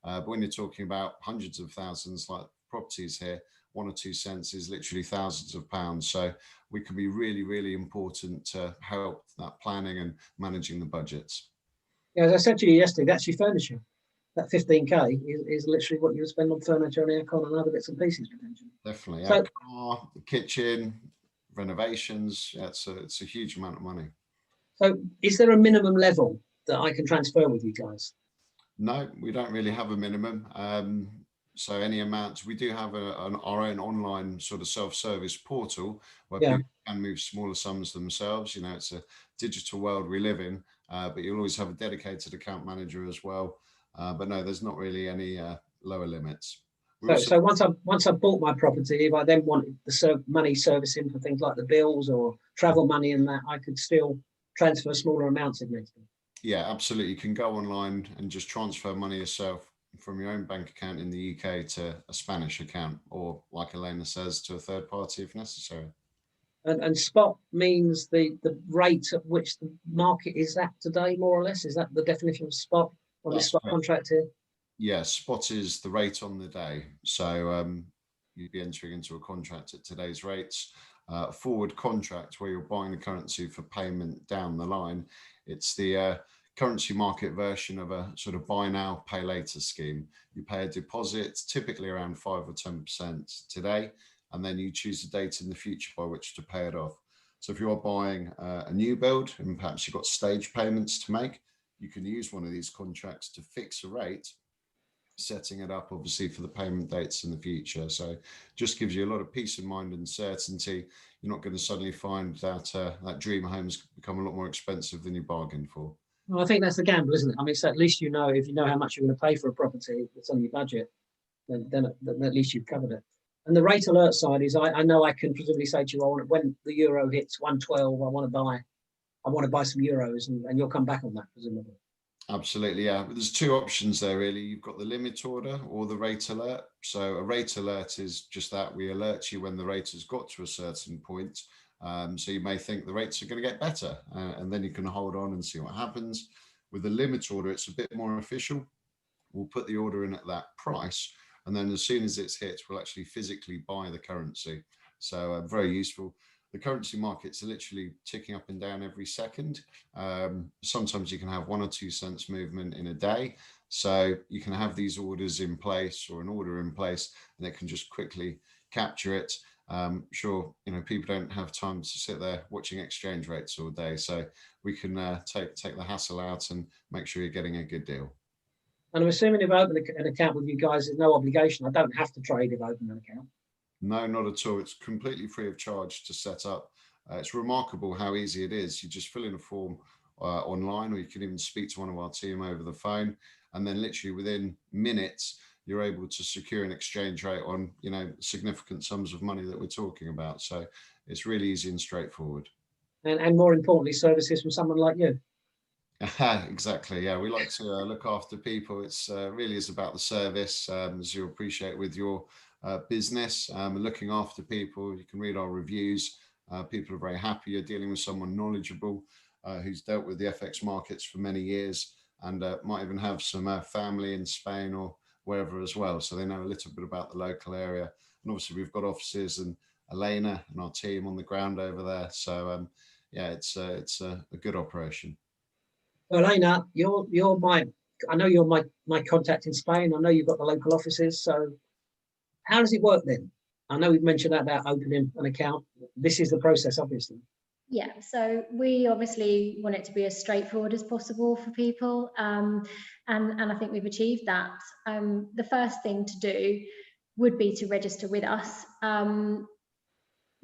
but when you're talking about hundreds of thousands like properties here, 1 or 2 cents is literally thousands of pounds. So we can be really, really important to help that planning and managing the budgets. Yeah, as I said to you yesterday, that's your furniture. That 15k is literally what you would spend on furniture and aircon and other bits and pieces potentially. Definitely. So, car, the kitchen, renovations. Yeah, it's a huge amount of money. So is there a minimum level that I can transfer with you guys? No, we don't really have a minimum. So any amounts, we do have our own online sort of self-service portal where people can move smaller sums themselves. It's a digital world we live in, but you'll always have a dedicated account manager as well. But no, there's not really any lower limits. So once I've bought my property, if I then wanted the money servicing for things like the bills or travel money and that, I could still transfer smaller amounts if needed. Yeah, absolutely. You can go online and just transfer money yourself from your own bank account in the UK to a Spanish account, or like Ellena says, to a third party if necessary. And spot means the rate at which the market is at today, more or less. Is that the definition of spot on this spot contract here? Yeah, spot is the rate on the day. So you'd be entering into a contract at today's rates. Forward contract, where you're buying the currency for payment down the line, it's the currency market version of a sort of buy now, pay later scheme. You pay a deposit, typically around 5 or 10% today, and then you choose a date in the future by which to pay it off. So if you're buying a new build and perhaps you've got stage payments to make, you can use one of these contracts to fix a rate, setting it up obviously for the payment dates in the future. So just gives you a lot of peace of mind and certainty. You're not going to suddenly find that that dream home's become a lot more expensive than you bargained for. Well, I think that's the gamble, isn't it? I mean, so at least if you know how much you're going to pay for a property that's on your budget, then at least you've covered it. And the rate alert side is, I know I can presumably say to you, when the euro hits 112, I want to buy some euros, and you'll come back on that, presumably. Absolutely, yeah. There's 2 options there, really. You've got the limit order or the rate alert. So a rate alert is just that. We alert you when the rate has got to a certain point. So you may think the rates are going to get better, and then you can hold on and see what happens. With the limit order, it's a bit more official. We'll put the order in at that price, and then as soon as it's hit, we'll actually physically buy the currency. So very useful. The currency markets are literally ticking up and down every second. Sometimes you can have 1 or 2 cents movement in a day. So you can have these orders in place, or an order in place, and it can just quickly capture it. Sure, people don't have time to sit there watching exchange rates all day. So we can take the hassle out and make sure you're getting a good deal. And I'm assuming if I open an account with you guys, there's no obligation. I don't have to trade if I open an account. No, not at all. It's completely free of charge to set up. It's remarkable how easy it is. You just fill in a form online, or you can even speak to one of our team over the phone. And then literally within minutes, you're able to secure an exchange rate on, significant sums of money that we're talking about. So it's really easy and straightforward. And more importantly, services from someone like you. Exactly. Yeah, we like to look after people. It's really is about the service, as you appreciate with your business, looking after people. You can read our reviews. People are very happy you're dealing with someone knowledgeable who's dealt with the FX markets for many years, and might even have some family in Spain or wherever as well, so they know a little bit about the local area. And obviously we've got offices and Ellena and our team on the ground over there. So yeah, it's a good operation. Well, Ellena, I know you're my contact in Spain. I know you've got the local offices. So how does it work then? I know we've mentioned that about opening an account. This is the process, obviously. Yeah, so we obviously want it to be as straightforward as possible for people, and I think we've achieved that. The first thing to do would be to register with us.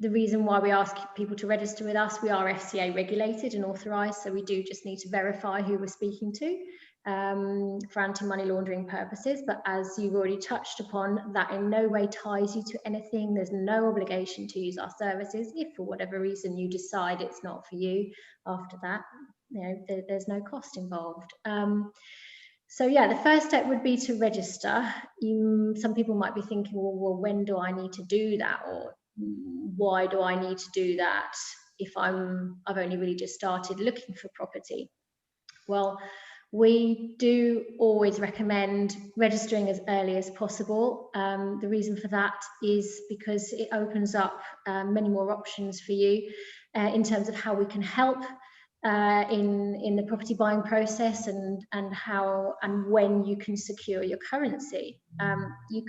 The reason why we ask people to register with us, we are FCA regulated and authorised, so we do just need to verify who we're speaking to for anti-money laundering purposes. But as you've already touched upon, that in no way ties you to anything. There's no obligation to use our services. If for whatever reason you decide it's not for you after that, there's no cost involved. So yeah, the first step would be to register. Some people might be thinking, well, when do I need to do that? Or why do I need to do that if I've only really just started looking for property? Well, we do always recommend registering as early as possible. The reason for that is because it opens up many more options for you in terms of how we can help in the property buying process, and how and when you can secure your currency. You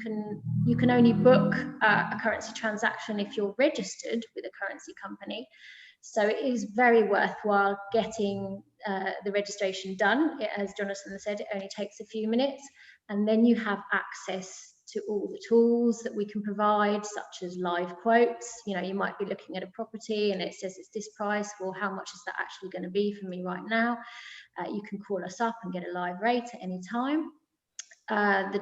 can only book a currency transaction if you're registered with a currency company. So it is very worthwhile getting the registration done. As Jonathan said, it only takes a few minutes, and then you have access to all the tools that we can provide, such as live quotes. You might be looking at a property and it says it's this price. Well, how much is that actually going to be for me right now? You can call us up and get a live rate at any time.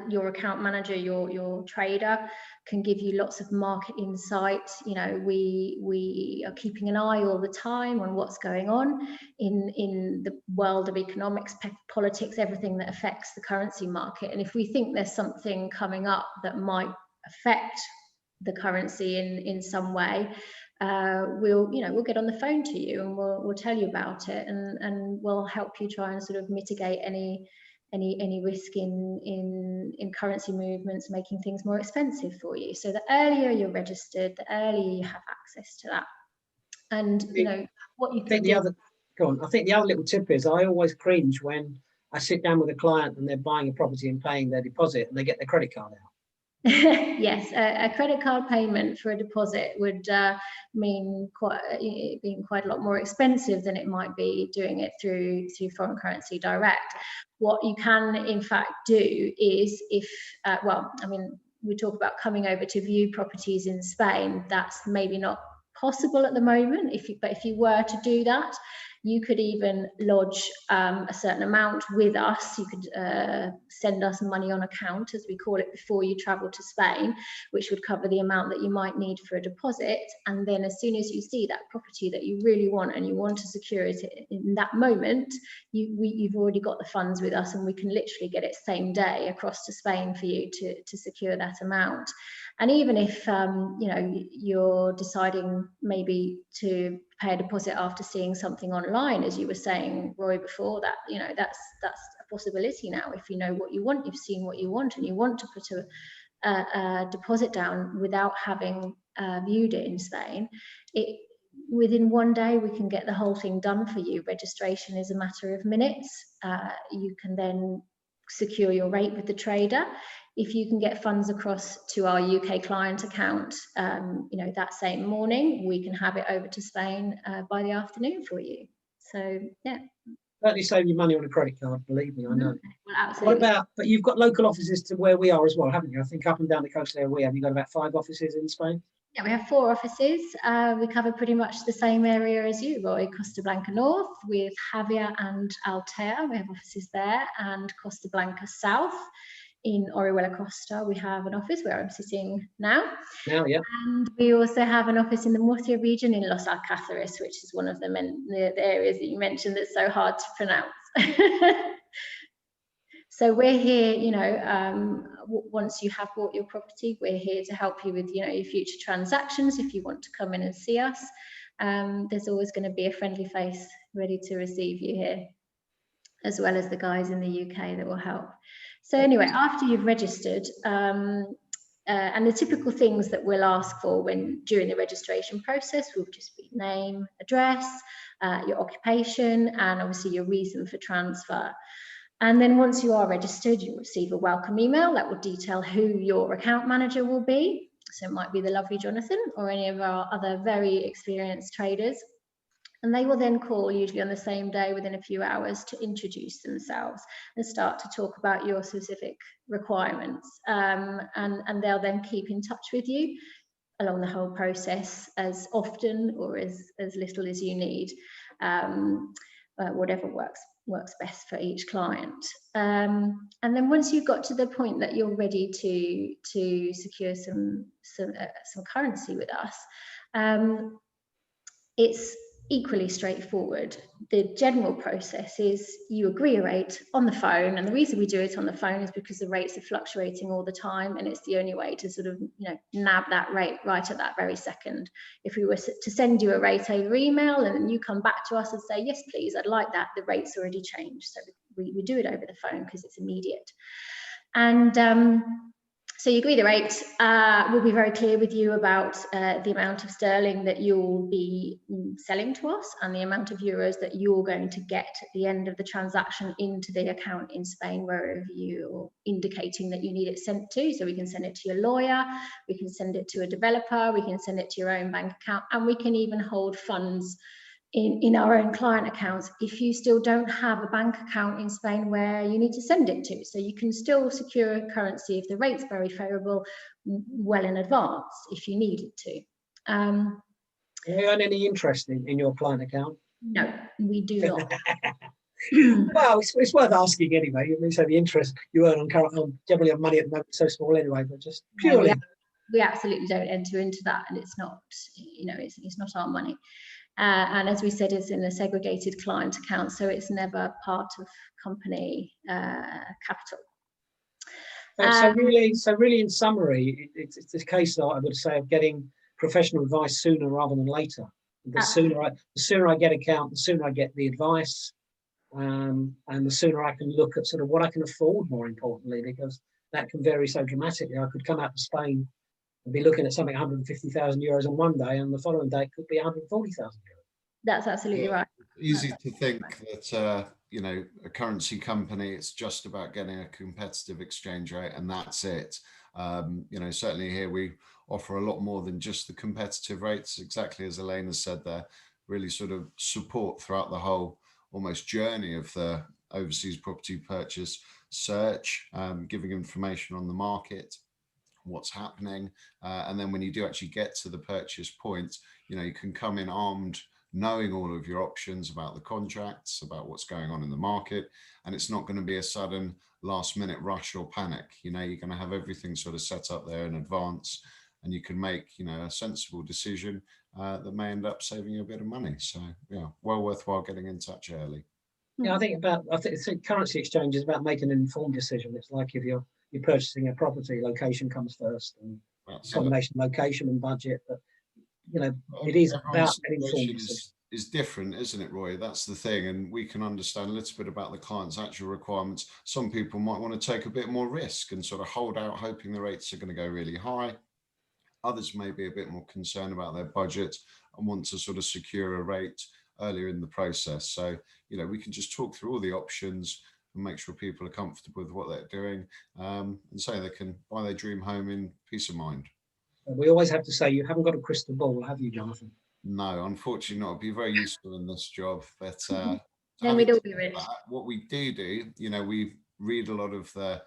Your account manager, your trader, can give you lots of market insight. We are keeping an eye all the time on what's going on in the world of economics, politics, everything that affects the currency market. And if we think there's something coming up that might affect the currency in some way, we'll get on the phone to you and we'll tell you about it, and we'll help you try and sort of mitigate any risk in currency movements, making things more expensive for you. So the earlier you're registered, the earlier you have access to that. And what you can do. I think the other little tip is, I always cringe when I sit down with a client and they're buying a property and paying their deposit and they get their credit card out. Yes, a credit card payment for a deposit would mean being quite a lot more expensive than it might be doing it through foreign currency direct. What you can in fact do is, if we talk about coming over to view properties in Spain. That's maybe not possible at the moment. But if you were to do that, you could even lodge a certain amount with us. You could send us money on account, as we call it, before you travel to Spain, which would cover the amount that you might need for a deposit. And then as soon as you see that property that you really want and you want to secure it in that moment, you've already got the funds with us, and we can literally get it same day across to Spain for you to secure that amount. And even if you're deciding maybe to pay a deposit after seeing something online, as you were saying, Roy, before, that that's a possibility now. If you know what you want, you've seen what you want, and you want to put a deposit down without having viewed it in Spain, within one day we can get the whole thing done for you. Registration is a matter of minutes. You can then secure your rate with the trader. If you can get funds across to our UK client account, that same morning, we can have it over to Spain by the afternoon for you. So yeah. Certainly save you money on a credit card, believe me, I know. Well, absolutely. But you've got local offices to where we are as well, haven't you? I think up and down the coast there you've got about 5 offices in Spain. Yeah, we have 4 offices. We cover pretty much the same area as you, Roy. Costa Blanca North with Javier and Altea. We have offices there, and Costa Blanca South. In Orihuela Costa, we have an office where I'm sitting now. Now, yeah. And we also have an office in the Murcia region in Los Alcázares, which is one of the areas that you mentioned that's so hard to pronounce. So we're here, once you have bought your property, we're here to help you with, your future transactions. If you want to come in and see us, there's always going to be a friendly face ready to receive you here, as well as the guys in the UK that will help. So anyway, after you've registered, and the typical things that we'll ask for during the registration process will just be name, address, your occupation, and obviously your reason for transfer. And then once you are registered, you'll receive a welcome email that will detail who your account manager will be. So it might be the lovely Jonathan or any of our other very experienced traders. And they will then call, usually on the same day, within a few hours, to introduce themselves and start to talk about your specific requirements. And they'll then keep in touch with you along the whole process, as often or as little as you need, whatever works best for each client. And then once you've got to the point that you're ready to secure some currency with us, it's equally straightforward. The general process is you agree a rate on the phone, and the reason we do it on the phone is because the rates are fluctuating all the time, and it's the only way to sort of, you know, nab that rate right at that very second. If we were to send you a rate over email and then you come back to us and say, yes please, I'd like that, the rate's already changed. So we do it over the phone because it's immediate. And so you agree the rate. We'll be very clear with you about the amount of sterling that you'll be selling to us and the amount of euros that you're going to get at the end of the transaction into the account in Spain, wherever you're indicating that you need it sent to. So we can send it to your lawyer, we can send it to a developer, we can send it to your own bank account, and we can even hold funds in our own client accounts if you still don't have a bank account in Spain where you need to send it to. So you can still secure currency if the rate's very favourable well in advance if you need it to. Do you earn any interest in your client account? No, we do not. Well, it's worth asking anyway. I mean, so the interest you earn generally on money at the moment is so small anyway, but just purely. No, we absolutely don't enter into that, and it's not, you know, it's not our money. And as we said, it's in a segregated client account, so it's never part of company capital. So really, in summary, it's this case, I would say, of getting professional advice sooner rather than later. The sooner I get account, the sooner I get the advice, and the sooner I can look at sort of what I can afford. More importantly, because that can vary so dramatically. I could come out to Spain and be looking at something 150,000 euros on one day, and the following day it could be 140,000 euros. That's absolutely right. Easy to think that you know, a currency company, it's just about getting a competitive exchange rate and that's it. You know, certainly here we offer a lot more than just the competitive rates, exactly as Ellena said there, really sort of support throughout the whole almost journey of the overseas property purchase search, giving information on the market, what's happening, and then when you do actually get to the purchase point, you know, you can come in armed, knowing all of your options about the contracts, about what's going on in the market, and it's not going to be a sudden last minute rush or panic. You know, you're going to have everything sort of set up there in advance, and you can make, you know, a sensible decision that may end up saving you a bit of money. So yeah, well worthwhile getting in touch early. Yeah, I think currency exchange is about making an informed decision. It's like if you're purchasing a property, location comes first, and combination of location and budget. But you know, it is about an informed decision. Is different, isn't it, Roy? That's the thing, and we can understand a little bit about the client's actual requirements. Some people might want to take a bit more risk and sort of hold out, hoping the rates are going to go really high. Others may be a bit more concerned about their budget and want to sort of secure a rate earlier in the process. So, you know, we can just talk through all the options and make sure people are comfortable with what they're doing, and so they can buy their dream home in peace of mind. We always have to say, you haven't got a crystal ball, have you, Jonathan? No, unfortunately not. It'd be very useful in this job, but then we'd all be rich. What we do, you know, we read a lot of the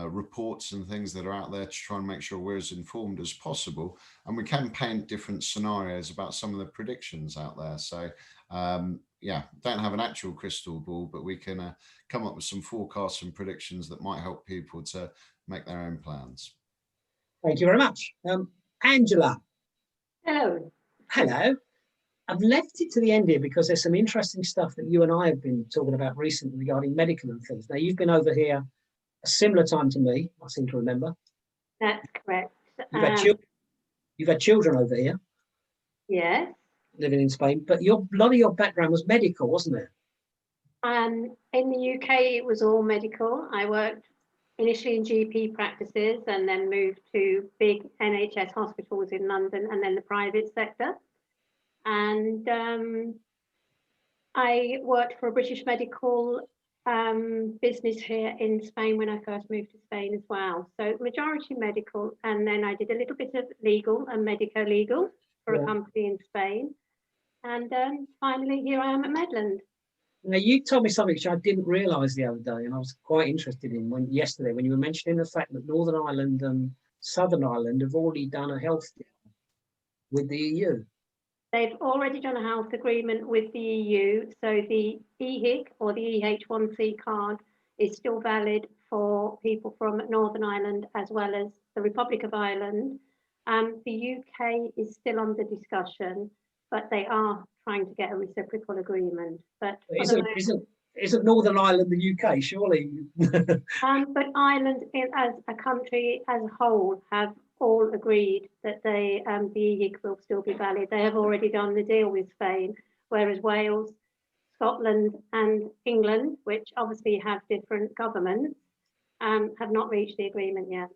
reports and things that are out there to try and make sure we're as informed as possible, and we can paint different scenarios about some of the predictions out there. So yeah, don't have an actual crystal ball, but we can come up with some forecasts and predictions that might help people to make their own plans. Thank you very much. Angela. Hello. Hello. I've left it to the end here because there's some interesting stuff that you and I have been talking about recently regarding medical and things. Now, you've been over here a similar time to me, I seem to remember. That's correct. You've had children over here. Yes. Living in Spain, but a lot of your background was medical, wasn't it? In the UK, it was all medical. I worked initially in GP practices and then moved to big NHS hospitals in London and then the private sector. And I worked for a British medical business here in Spain when I first moved to Spain as well. So majority medical, and then I did a little bit of legal and medico-legal for a company in Spain. And finally, here I am at Medland. Now, you told me something which I didn't realise the other day, and I was quite interested in yesterday when you were mentioning the fact that Northern Ireland and Southern Ireland have already done a health deal with the EU. They've already done a health agreement with the EU, so the EHIC or the EH1C card is still valid for people from Northern Ireland as well as the Republic of Ireland. The UK is still under discussion, but they are trying to get a reciprocal agreement. But isn't Northern Ireland the UK? Surely. but Ireland, as a country as a whole, have all agreed that the EHIC will still be valid. They have already done the deal with Spain, whereas Wales, Scotland and England, which obviously have different governments, have not reached the agreement yet.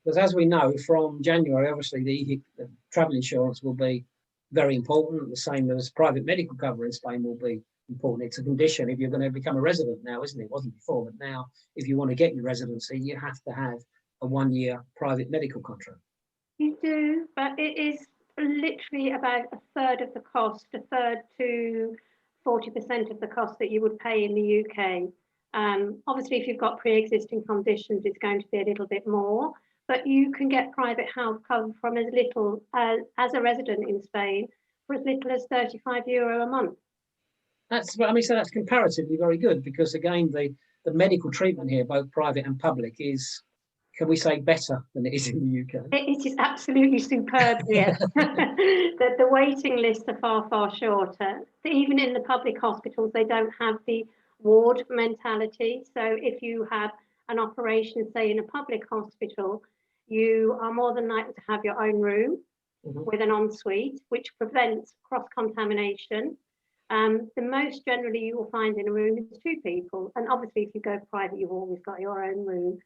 Because as we know, from January, obviously the EHIC, the travel insurance will be very important, the same as private medical cover in Spain will be important. It's a condition if you're going to become a resident now, isn't it? It wasn't before, but now if you want to get your residency, you have to have a 1-year private medical contract. You do, but it is literally about a third of the cost, a third to 40% of the cost that you would pay in the UK. Obviously, if you've got pre-existing conditions, it's going to be a little bit more, but you can get private health cover from as little as a resident in Spain for as little as €35 a month. So that's comparatively very good because again, the medical treatment here, both private and public, is, can we say, better than it is in the UK? It is absolutely superb here. The waiting lists are far, far shorter. Even in the public hospitals, they don't have the ward mentality. So if you have an operation, say in a public hospital, you are more than likely to have your own room with an ensuite, which prevents cross-contamination. The most generally you will find in a room is 2 people. And obviously, if you go private, you've always got your own room.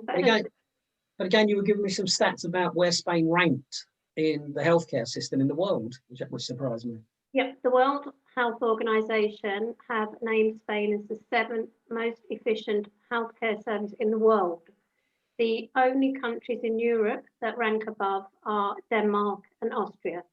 But again, you were giving me some stats about where Spain ranked in the healthcare system in the world, which surprised me. Yep, the World Health Organization have named Spain as the 7th most efficient healthcare service in the world. The only countries in Europe that rank above are Denmark and Austria.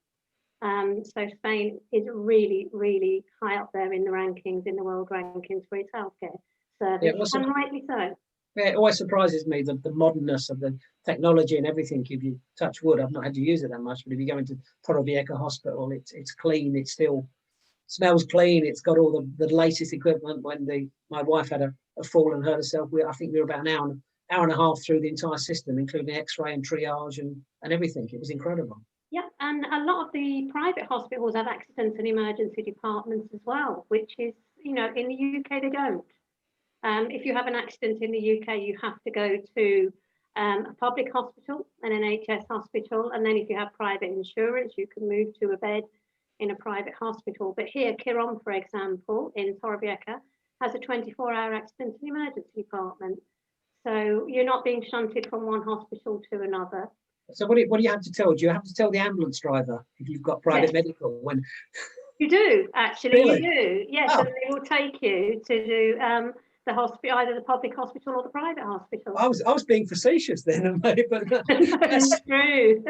So Spain is really, really high up there in the rankings, in the world rankings for its healthcare service, and rightly so. Yeah, it always surprises me the modernness of the technology and everything. If you touch wood, I've not had to use it that much, but if you go into Torrevieja Hospital, it's clean, it still smells clean, it's got all the latest equipment. When my wife had a fall and hurt herself, I think we were about an hour and a half through the entire system, including X-ray and triage and everything. It was incredible. Yeah, and a lot of the private hospitals have accident and emergency departments as well, which is, in the UK they don't. If you have an accident in the UK, you have to go to a public hospital, an NHS hospital, and then if you have private insurance, you can move to a bed in a private hospital. But here, Quirón, for example, in Torrevieja, has a 24-hour accident and emergency department. So you're not being shunted from one hospital to another. So what do you have to tell? Do you have to tell the ambulance driver if you've got private medical? When you do, actually, really? You do. Yes, and they will take you to do the hospital, either the public hospital or the private hospital. I was being facetious then, but that's true.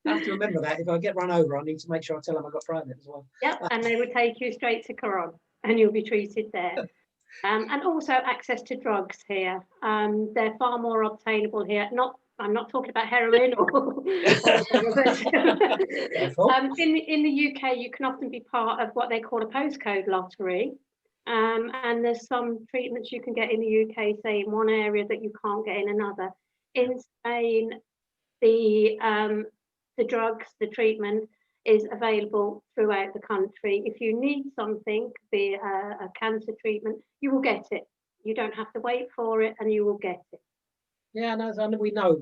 I have to remember that if I get run over, I need to make sure I tell them I've got private as well. Yep, and they would take you straight to Quirón, and you'll be treated there. And also access to drugs here. They're far more obtainable here. I'm not talking about heroin or in the UK, you can often be part of what they call a postcode lottery. And there's some treatments you can get in the UK, say in one area that you can't get in another. In Spain, the drugs, the treatment is available throughout the country. If you need something, be a cancer treatment, you will get it. You don't have to wait for it, and you will get it. Yeah, no, we know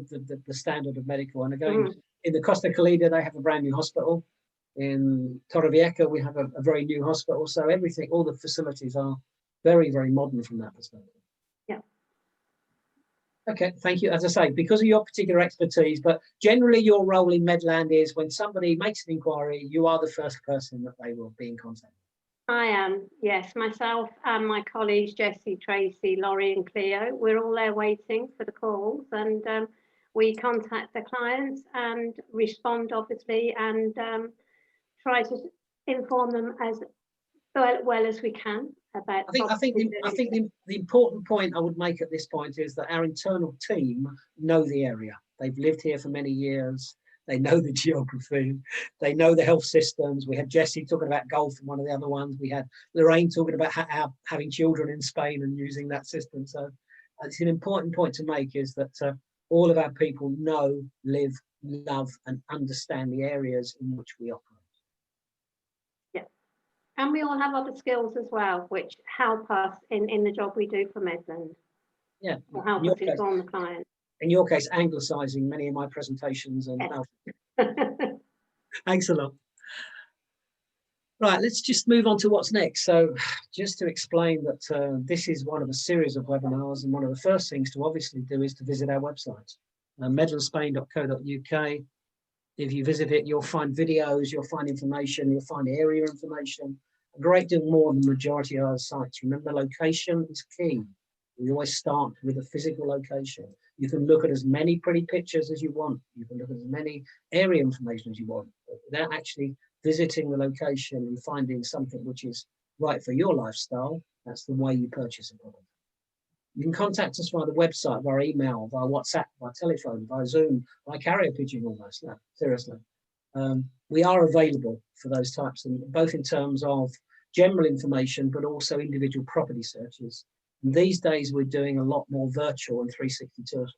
the standard of medical. And again, in the Costa Calida, they have a brand new hospital. In Torrevieja, we have a very new hospital. So everything, all the facilities are very, very modern from that perspective. Yeah. Okay, thank you. As I say, because of your particular expertise, but generally your role in Medland is when somebody makes an inquiry, you are the first person that they will be in contact with. I am, yes. Myself and my colleagues, Jessie, Tracy, Laurie and Cleo, we're all there waiting for the calls, and we contact the clients and respond, obviously, and try to inform them as well as we can about. I think the important point I would make at this point is that our internal team know the area. They've lived here for many years. They know the geography. They know the health systems. We had Jessie talking about golf in one of the other ones. We had Lorraine talking about having children in Spain and using that system. So it's an important point to make, is that all of our people know, live, love and understand the areas in which we operate. And we all have other skills as well, which help us in the job we do for Medland. Yeah. Or help us inform the client. In your case, anglicising many of my presentations. And yes. Thanks a lot. Right, let's just move on to what's next. So just to explain that this is one of a series of webinars, and one of the first things to obviously do is to visit our website, medlandspain.co.uk. If you visit it, you'll find videos, you'll find information, you'll find area information, a great deal more than the majority of our sites. Remember, location is key. We always start with a physical location. You can look at as many pretty pictures as you want. You can look at as many area information as you want, but without actually visiting the location and finding something which is right for your lifestyle, that's the way you purchase a product. You can contact us via the website, via email, via WhatsApp, via telephone, via Zoom, via carrier pigeon almost. No, seriously. We are available for those types, and both in terms of general information, but also individual property searches. And these days, we're doing a lot more virtual and 360 tours.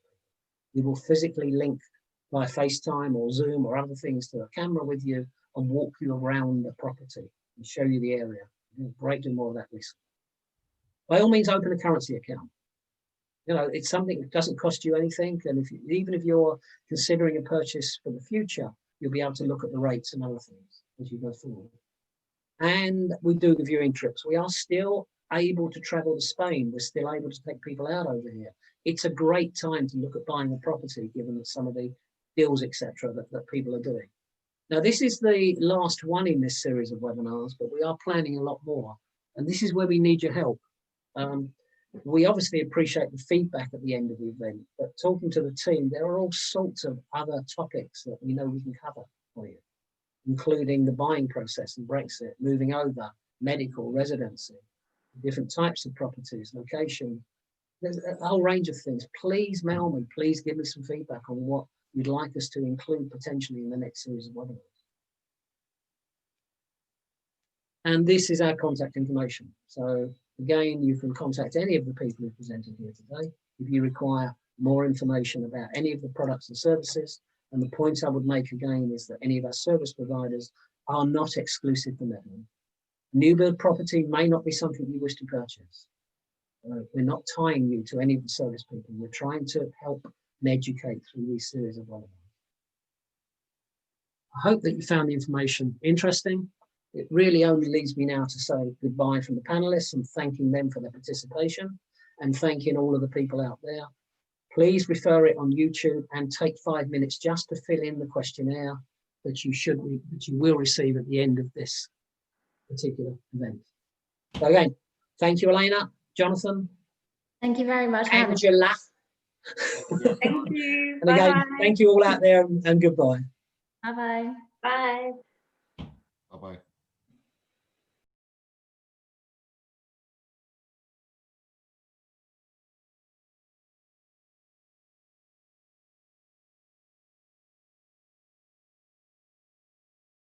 We will physically link via FaceTime or Zoom or other things to a camera with you and walk you around the property and show you the area. We'll break down more of that recently. By all means, open a currency account. You know, it's something that doesn't cost you anything. And even if you're considering a purchase for the future, you'll be able to look at the rates and other things as you go forward. And we do the viewing trips. We are still able to travel to Spain. We're still able to take people out over here. It's a great time to look at buying a property, given that some of the deals, etc., that people are doing. Now, this is the last one in this series of webinars, but we are planning a lot more. And this is where we need your help. We obviously appreciate the feedback at the end of the event, but talking to the team, there are all sorts of other topics that we know we can cover for you, including the buying process and Brexit, moving over, medical, residency, different types of properties, location. There's a whole range of things. Please mail me, please give me some feedback on what you'd like us to include potentially in the next series of webinars. And this is our contact information. So again, you can contact any of the people who presented here today if you require more information about any of the products and services. And the point I would make again is that any of our service providers are not exclusive to Medland. New build property may not be something you wish to purchase. We're not tying you to any of the service people. We're trying to help and educate through these series of webinars. I hope that you found the information interesting. It really only leaves me now to say goodbye from the panelists and thanking them for their participation and thanking all of the people out there. Please refer it on YouTube and take 5 minutes just to fill in the questionnaire that you will receive at the end of this particular event. So again, thank you, Ellena, Jonathan. Thank you very much. Angela. Thank you. And again, Bye-bye. thank you all out there and goodbye. Bye-bye. Bye. Bye-bye.